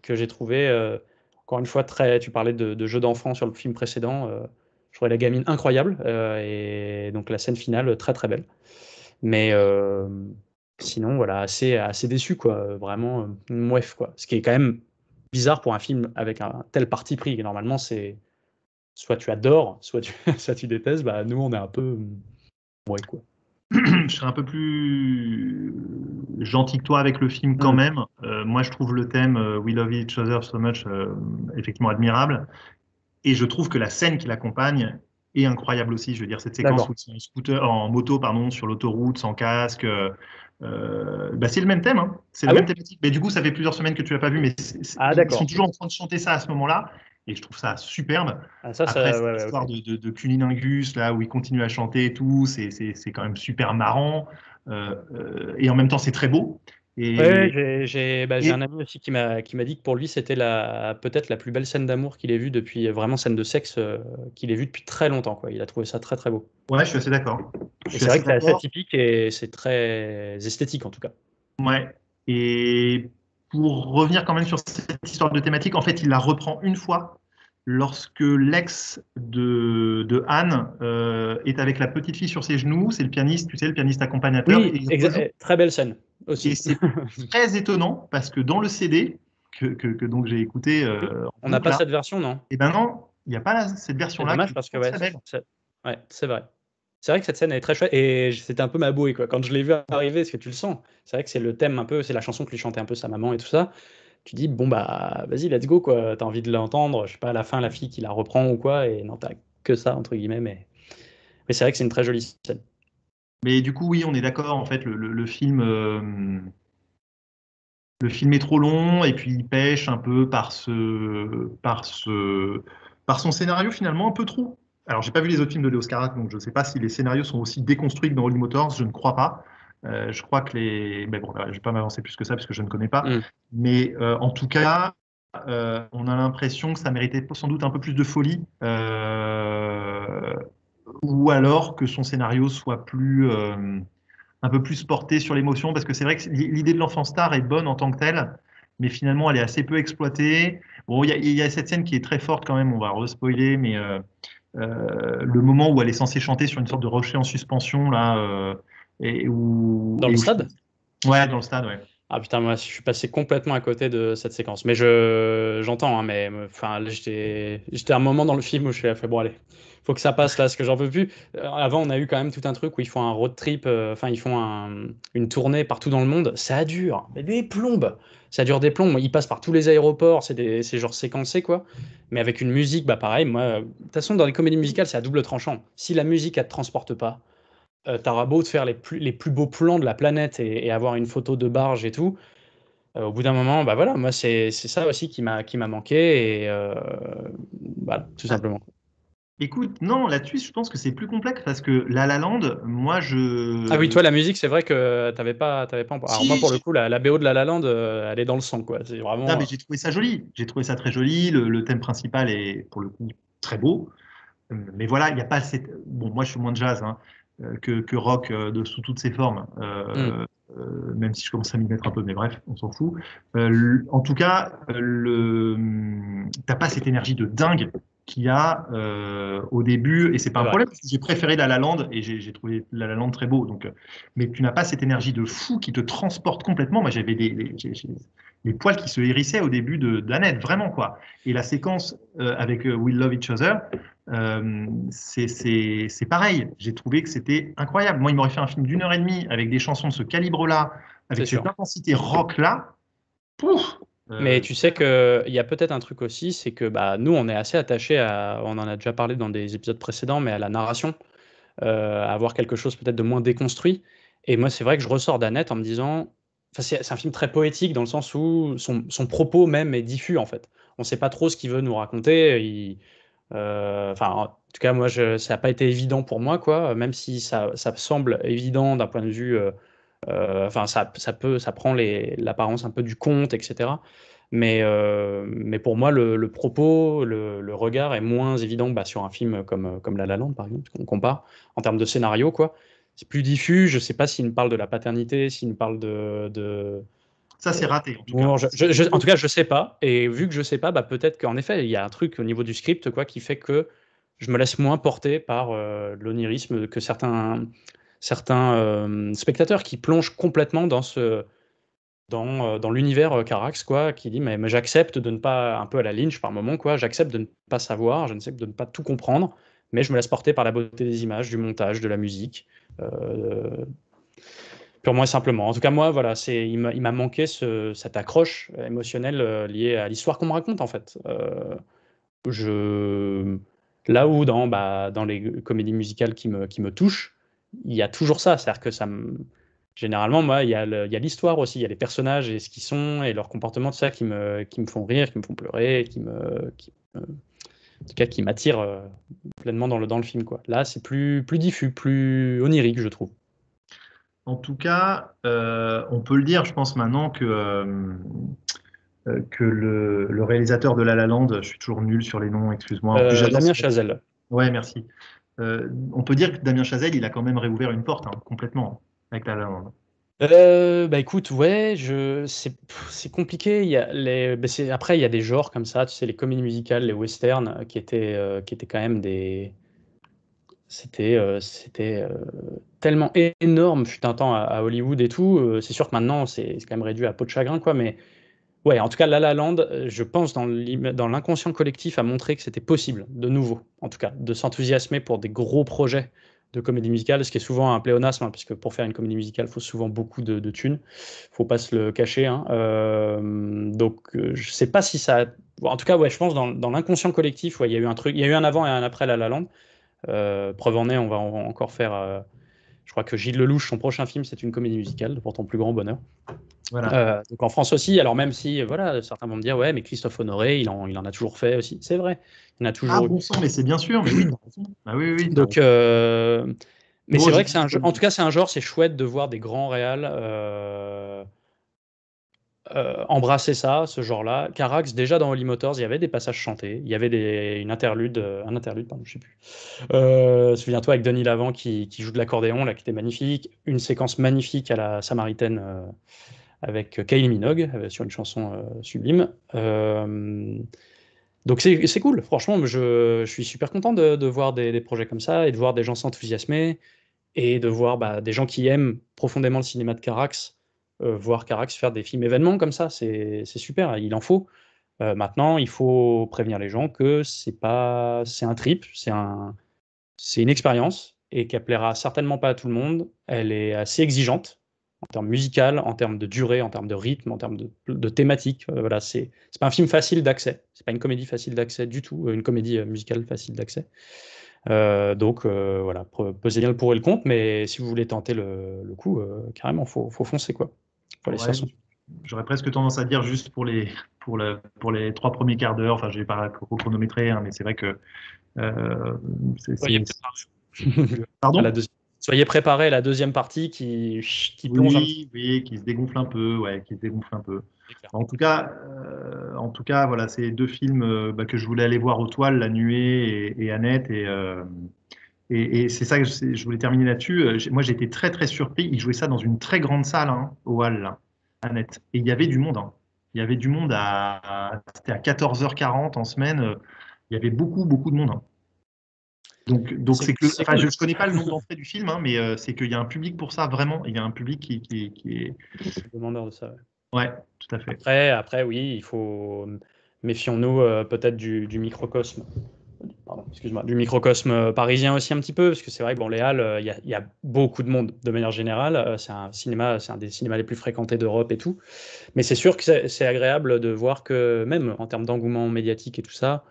que j'ai trouvé, encore une fois, très. Tu parlais de jeu d'enfant sur le film précédent, je trouvais la gamine incroyable, et donc la scène finale très très belle. Mais sinon, voilà, assez déçu, quoi, vraiment, mouef, quoi. Ce qui est quand même bizarre pour un film avec un tel parti pris. Normalement, c'est soit tu adores, soit tu, soit tu détestes. Bah, nous, on est un peu. Ouais, quoi. Je serais un peu plus gentil que toi avec le film quand Hmm. même. Moi, je trouve le thème We Love Each Other So Much effectivement admirable. Et je trouve que la scène qui l'accompagne est incroyable aussi. Je veux dire, cette séquence où D'accord. ils sont en moto, pardon, sur l'autoroute, sans casque. Bah, c'est le même thème, hein. C'est Ah la même oui? thématique. Mais du coup, ça fait plusieurs semaines que tu l'as pas vu, mais Ah ils sont d'accord. toujours en train de chanter ça à ce moment-là. et je trouve ça superbe. Ah, ça, Après, cette ouais, histoire ok. de cunilingus, là, où il continue à chanter et tout, c'est quand même super marrant. Et en même temps, c'est très beau. Ouais, Et, j'ai et un ami aussi qui m'a dit que pour lui, c'était peut-être la plus belle scène d'amour qu'il ait vue depuis, vraiment scène de sexe, qu'il ait vue depuis très longtemps, quoi. Il a trouvé ça très, très beau. ouais, je suis assez d'accord. Je Et suis c'est vrai assez que c'est assez d'accord. atypique et c'est très esthétique, en tout cas. Ouais. Et pour revenir quand même sur cette histoire de thématique, en fait, il la reprend une fois lorsque l'ex de Anne est avec la petite fille sur ses genoux. C'est le pianiste, tu sais, le pianiste accompagnateur, et Oui, il rejoue. très belle scène Et aussi. c'est très étonnant parce que dans le CD que donc j'ai écouté en On n'a boucle pas là, cette version, non? et ben non, il n'y a pas cette C'est version-là qui dommage est parce que très ouais, très belle. ouais, c'est vrai. C'est vrai que cette scène est très chouette et c'était un peu ma bouée quoi. Quand je l'ai vu arriver, parce que tu le sens. C'est vrai que c'est le thème un peu, c'est la chanson que lui chantait un peu sa maman et tout ça. Tu dis bon bah vas-y, let's go quoi. T'as envie de l'entendre. Je sais pas à la fin la fille qui la reprend ou quoi et non t'as que ça entre guillemets. Mais c'est vrai que c'est une très jolie scène. Mais du coup, oui, on est d'accord. En fait, le film est trop long et puis il pêche un peu par son scénario finalement un peu trop. Alors, j'ai pas vu les autres films de Léo Scarac, donc je ne sais pas si les scénarios sont aussi déconstruits que dans Holy Motors. Je ne crois pas. Je crois que les. Mais bon, je ne vais pas m'avancer plus que ça parce que je ne connais pas. Hmm. Mais en tout cas, on a l'impression que ça méritait sans doute un peu plus de folie, ou alors que son scénario soit un peu plus porté sur l'émotion, parce que c'est vrai que l'idée de l'enfant star est bonne en tant que telle, mais finalement elle est assez peu exploitée. Bon, il y a cette scène qui est très forte quand même, on va respoiler, mais le moment où elle est censée chanter sur une sorte de rocher en suspension, là, Dans le et où stade? ouais, dans le stade, ouais. Ah putain, moi je suis passé complètement à côté de cette séquence. Mais j'entends, hein, mais enfin, là, j'étais à un moment dans le film où je suis là, fait bon, allez, faut que ça passe là, parce que j'en peux plus. Avant, on a eu quand même tout un truc où ils font un road trip, enfin, ils font une tournée partout dans le monde. Ça dure, mais des plombes. Ça dure des plombes. Ils passent par tous les aéroports, c'est genre séquencé, quoi. Mais avec une musique, bah pareil, moi, de toute façon, dans les comédies musicales, c'est à double tranchant. Si la musique, elle te transporte pas, t'auras beau te faire les plus beaux plans de la planète et avoir une photo de barge et tout. Au bout d'un moment, bah voilà, moi c'est ça aussi qui m'a manqué et voilà, tout Ah, simplement. écoute, non, là-dessus, je pense que c'est plus complexe parce que La La Land, moi, Ah oui, je. toi la musique, c'est vrai que t'avais pas. Alors moi Si, pour le coup, la BO de La La Land, elle est dans le sang quoi. C'est non, vraiment. mais j'ai trouvé ça joli. J'ai trouvé ça très joli. Le thème principal est, pour le coup, très beau. Mais voilà, il n'y a pas cette. Bon, moi, je suis moins jazz hein, que rock sous toutes ses formes, Hmm, même si je commence à m'y mettre un peu, mais bref, on s'en fout. En tout cas, t'as pas cette énergie de dingue qu'il y a au début, et c'est pas c'est un vrai. problème, parce que j'ai préféré La La Land, et j'ai trouvé La La Land très beau. Donc, mais tu n'as pas cette énergie de fou qui te transporte complètement. Moi, j'avais j'ai les poils qui se hérissaient au début d'Annette, vraiment, quoi. Et la séquence avec We Love Each Other, c'est pareil. J'ai trouvé que c'était incroyable. Moi, il m'aurait fait un film d'une heure et demie avec des chansons de ce calibre-là, C'est avec cette sûr. intensité rock-là. Pouf Mais tu sais que il y a peut-être un truc aussi, c'est que bah nous on est assez attachés à, on en a déjà parlé dans des épisodes précédents, mais à la narration, à avoir quelque chose peut-être de moins déconstruit. Et moi c'est vrai que je ressors d'Annette en me disant, enfin c'est un film très poétique dans le sens où son propos même est diffus en fait. On sait pas trop ce qu'il veut nous raconter. Enfin, en tout cas, moi, ça n'a pas été évident pour moi, quoi. Même si ça semble évident d'un point de vue, enfin, ça prend l'apparence un peu du conte, etc. Mais pour moi, le propos, le regard est moins évident bah, sur un film comme La La Land, par exemple, qu'on compare en termes de scénario, quoi. C'est plus diffus. Je sais pas s'il me parle de la paternité, s'il me parle Ça, c'est raté, en tout cas. bon, en tout cas, je sais pas. Et vu que je sais pas, bah, peut-être qu'en effet, il y a un truc au niveau du script quoi, qui fait que je me laisse moins porter par l'onirisme que certains spectateurs qui plongent complètement dans l'univers Carax, quoi, qui dit mais j'accepte de ne pas, un peu à la Lynch par moment, quoi, j'accepte de ne pas savoir, je de ne pas tout comprendre, mais je me laisse porter par la beauté des images, du montage, de la musique. euh, Purement et simplement. En tout cas, moi, voilà, il m'a manqué cette accroche émotionnelle liée à l'histoire qu'on me raconte, en fait. Je... Là où dans les comédies musicales qui me touchent, il y a toujours ça. C'est-à-dire que généralement, moi, il y a l'histoire aussi, il y a les personnages et ce qu'ils sont et leur comportement, tout ça qui me font rire, qui me font pleurer, en tout cas qui m'attire pleinement dans le film, quoi. Là, c'est plus diffus, plus onirique, je trouve. En tout cas, on peut le dire, je pense maintenant que le réalisateur de La La Land, je suis toujours nul sur les noms, excuse-moi. En plus, j'adore Damien ce... Chazelle. Ouais, merci. On peut dire que Damien Chazelle, il a quand même réouvert une porte, hein, complètement, avec La La Land. Bah écoute, ouais, c'est compliqué. Il y a après, il y a des genres comme ça, tu sais, les comédies musicales, les westerns, qui étaient quand même c'était tellement énorme, fut un temps à Hollywood et tout. C'est sûr que maintenant, c'est quand même réduit à peau de chagrin, quoi. Mais ouais, en tout cas, La La Land, je pense dans l'inconscient collectif a montré que c'était possible, de nouveau, en tout cas, de s'enthousiasmer pour des gros projets de comédie musicale, ce qui est souvent un pléonasme, hein, parce que pour faire une comédie musicale, il faut souvent beaucoup de thunes. Faut pas se le cacher, hein. Donc, je sais pas si ça. Bon, en tout cas, ouais, je pense dans l'inconscient collectif, ouais, il y a eu un truc, il y a eu un avant et un après La La Land. Preuve en est, on va encore faire. Je crois que Gilles Lelouch, son prochain film, c'est une comédie musicale, pour ton plus grand bonheur. Voilà. Donc en France aussi, alors même si voilà, certains vont me dire, ouais, mais Christophe Honoré, il en a toujours fait aussi. C'est vrai, il en a Ah, toujours eu. bon sang, mais c'est bien sûr, mais oui, t'as raison. Ah oui, oui, t'as Donc, raison. mais Bon, c'est j'ai vrai que en tout cas, c'est un genre, c'est chouette de voir des grands réals embrasser ça, ce genre-là. Carax, déjà dans Holy Motors, il y avait des passages chantés, il y avait une interlude, un interlude, pardon, je sais plus. Souviens-toi avec Denis Lavant qui joue de l'accordéon, là, qui était magnifique. Une séquence magnifique à la Samaritaine avec Kylie Minogue sur une chanson sublime. Donc c'est cool, franchement, je suis super content de voir des projets comme ça et de voir des gens s'enthousiasmer et de voir des gens qui aiment profondément le cinéma de Carax, voir Carax faire des films événements comme ça, c'est super, il en faut. Maintenant, il faut prévenir les gens que c'est un trip, c'est une expérience et qu'elle plaira certainement pas à tout le monde. Elle est assez exigeante en termes musical, en termes de durée, en termes de rythme, en termes de thématique. Voilà, c'est pas un film facile d'accès. C'est pas une comédie facile d'accès du tout. Une comédie musicale facile d'accès. Donc voilà, pesez bien le pour et le contre. Mais si vous voulez tenter le coup, carrément, faut foncer quoi. Faut aller se faire Ouais, son. j'aurais presque tendance à dire juste pour les 3 premiers quarts d'heure, enfin, je vais pas chronométrer, hein, mais c'est vrai que euh, c'est, Soyez c'est- préparés à la Pardon? deuxième. Soyez préparés à la deuxième partie qui plonge un petit Oui, oui, qui se dégonfle un peu, ouais, qui se dégonfle un peu. peu. En tout cas, voilà, c'est 2 films que je voulais aller voir aux toiles, La Nuée et Annette, et c'est ça que je voulais terminer là-dessus. Moi, j'étais très très surpris. Ils jouaient ça dans une très grande salle, hein, au Hall, là, Annette, et il y avait du monde, hein. Il y avait du monde c'était à 14h40 en semaine. Il y avait beaucoup beaucoup de monde, hein. Donc c'est que, C'est enfin, je cool. ne connais pas le nombre d'entrées du film, hein, mais c'est qu'il y a un public pour ça, vraiment. Il y a un public qui est. Demandeur de ça. Ouais. Ouais, tout à fait. Après, oui, il faut méfions-nous peut-être du microcosme. Pardon, excuse-moi, du microcosme parisien aussi un petit peu, parce que c'est vrai que bon, les Halles, il y a beaucoup de monde de manière générale. C'est un des cinémas les plus fréquentés d'Europe et tout. Mais c'est sûr que c'est agréable de voir que même en termes d'engouement médiatique et tout ça,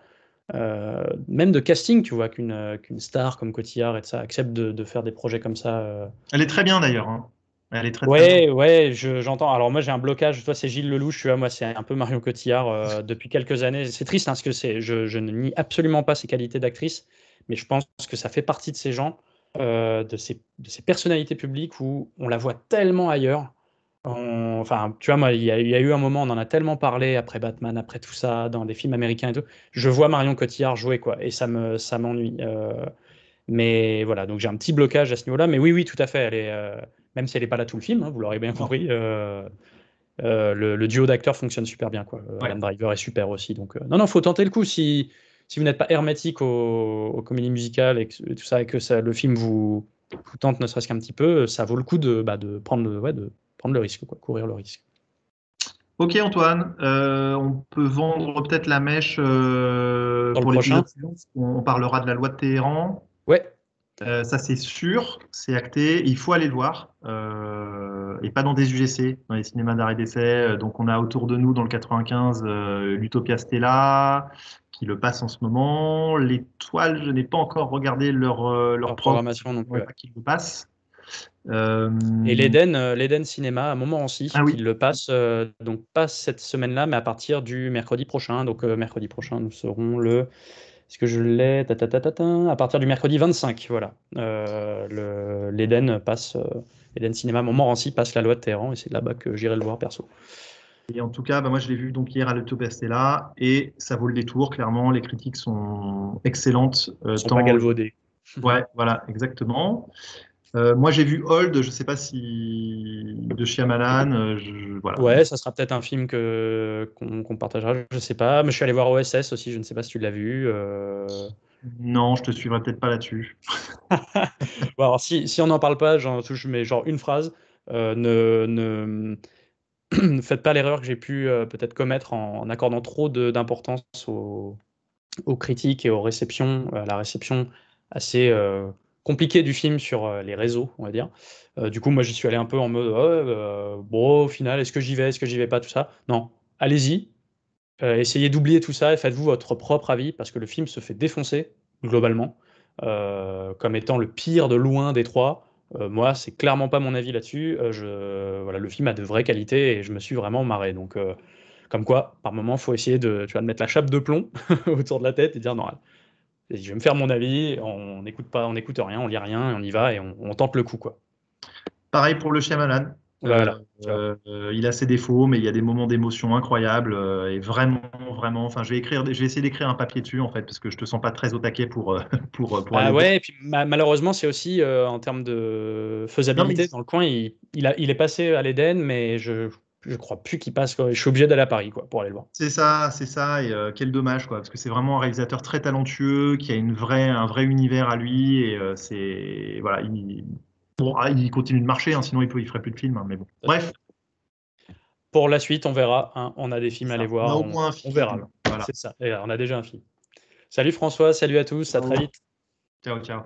même de casting, tu vois, qu'une star comme Cotillard et de ça accepte de faire des projets comme ça. Elle est très bien d'ailleurs, hein. Elle est très très bien. Ouais, ouais, j'entends. Alors moi j'ai un blocage, toi c'est Gilles Lelouch, tu vois, moi c'est un peu Marion Cotillard depuis quelques années. C'est triste hein, parce que je ne nie absolument pas ses qualités d'actrice, mais je pense que ça fait partie de ces gens, de ces personnalités publiques où on la voit tellement ailleurs. Enfin, tu vois, moi il y a eu un moment, on en a tellement parlé après Batman, après tout ça, dans des films américains et tout. Je vois Marion Cotillard jouer quoi, et ça m'ennuie. Mais voilà, donc j'ai un petit blocage à ce niveau-là. Mais oui, oui, tout à fait. Même si elle n'est pas là tout le film, hein, vous l'aurez bien Non. compris, le duo d'acteurs fonctionne super bien, quoi. Ouais. Adam Driver est super aussi. Donc, non, non, faut tenter le coup. Si vous n'êtes pas hermétique aux comédies musicales et tout ça, et que le film vous tente ne serait-ce qu'un petit peu, ça vaut le coup de prendre le risque, quoi, courir le risque. Ok Antoine, on peut vendre peut-être la mèche Dans le pour prochain? l'épisode suivant. On parlera de la loi de Téhéran. Ouais, Ça c'est sûr, c'est acté. Il faut aller le voir et pas dans des UGC, dans les cinémas d'arrêt d'essai. Donc on a autour de nous dans le 95 l'Utopia Stella qui le passe en ce moment. L'Étoile, je n'ai pas encore regardé leur leur prog, programmation non plus. ouais, Ouais. pas qu'ils le passent. Et l'Eden Cinéma à Montmorency, Ah oui, qui le passe, donc pas cette semaine-là, mais à partir du mercredi prochain. Donc mercredi prochain, nous serons le... Est-ce que je l'ai? À partir du mercredi 25, voilà. L'Eden passe, Eden Cinéma Montmorency passe la loi de Téhéran, et c'est là-bas que j'irai le voir perso. et en tout cas, bah, moi je l'ai vu donc hier à l'Autobestella et ça vaut le détour, clairement. Les critiques sont excellentes. Ils sont pas galvaudés. Ouais, voilà, exactement. Moi j'ai vu Old, je sais pas si de Shyamalan, voilà. Ouais, ça sera peut-être un film qu'on partagera, je sais pas. Mais je suis allé voir OSS aussi, je ne sais pas si tu l'as vu. Non, je te suivrai peut-être pas là-dessus. Bon, alors, si on n'en parle pas, j'en touche mais genre une phrase. Ne faites pas l'erreur que j'ai pu peut-être commettre en accordant trop d'importance aux critiques et aux réceptions, à la réception assez compliquée du film sur les réseaux, on va dire. Du coup, moi, j'y suis allé un peu en mode, ouais, bon, au final, est-ce que j'y vais, est-ce que j'y vais pas, tout ça. Non, allez-y, essayez d'oublier tout ça et faites-vous votre propre avis, parce que le film se fait défoncer, globalement, comme étant le pire de loin des trois. Moi, c'est clairement pas mon avis là-dessus. Voilà, le film a de vraies qualités et je me suis vraiment marré. Donc, comme quoi, par moment, il faut essayer de mettre la chape de plomb autour de la tête et dire non, je vais me faire mon avis, on n'écoute pas, on n'écoute rien, on lit rien, et on y va et on tente le coup, quoi. Pareil pour le Shyamalan. Voilà. Tu vois. Il a ses défauts, mais il y a des moments d'émotion incroyables et vraiment, vraiment. Enfin, je vais essayer d'écrire un papier dessus en fait, parce que je te sens pas très au taquet pour pour aller Bah le voir. ouais, et puis malheureusement, c'est aussi en termes de Non mais faisabilité dans le coin, il est passé à l'Éden, mais je crois plus qu'il passe, quoi. Je suis obligé d'aller à Paris, quoi, pour aller le voir. c'est ça. Et quel dommage quoi, parce que c'est vraiment un réalisateur très talentueux qui a un vrai univers à lui et c'est voilà. Bon, il continue de marcher, hein, sinon il ferait plus de films. Hein, mais bon, bref, Pour la suite, on verra, hein. On a des c'est films à aller ça. On a voir, au moins un on verra. film. Voilà. C'est ça. Et on a déjà un film. Salut François, salut à tous, à très Ciao, vite. ciao. Ciao.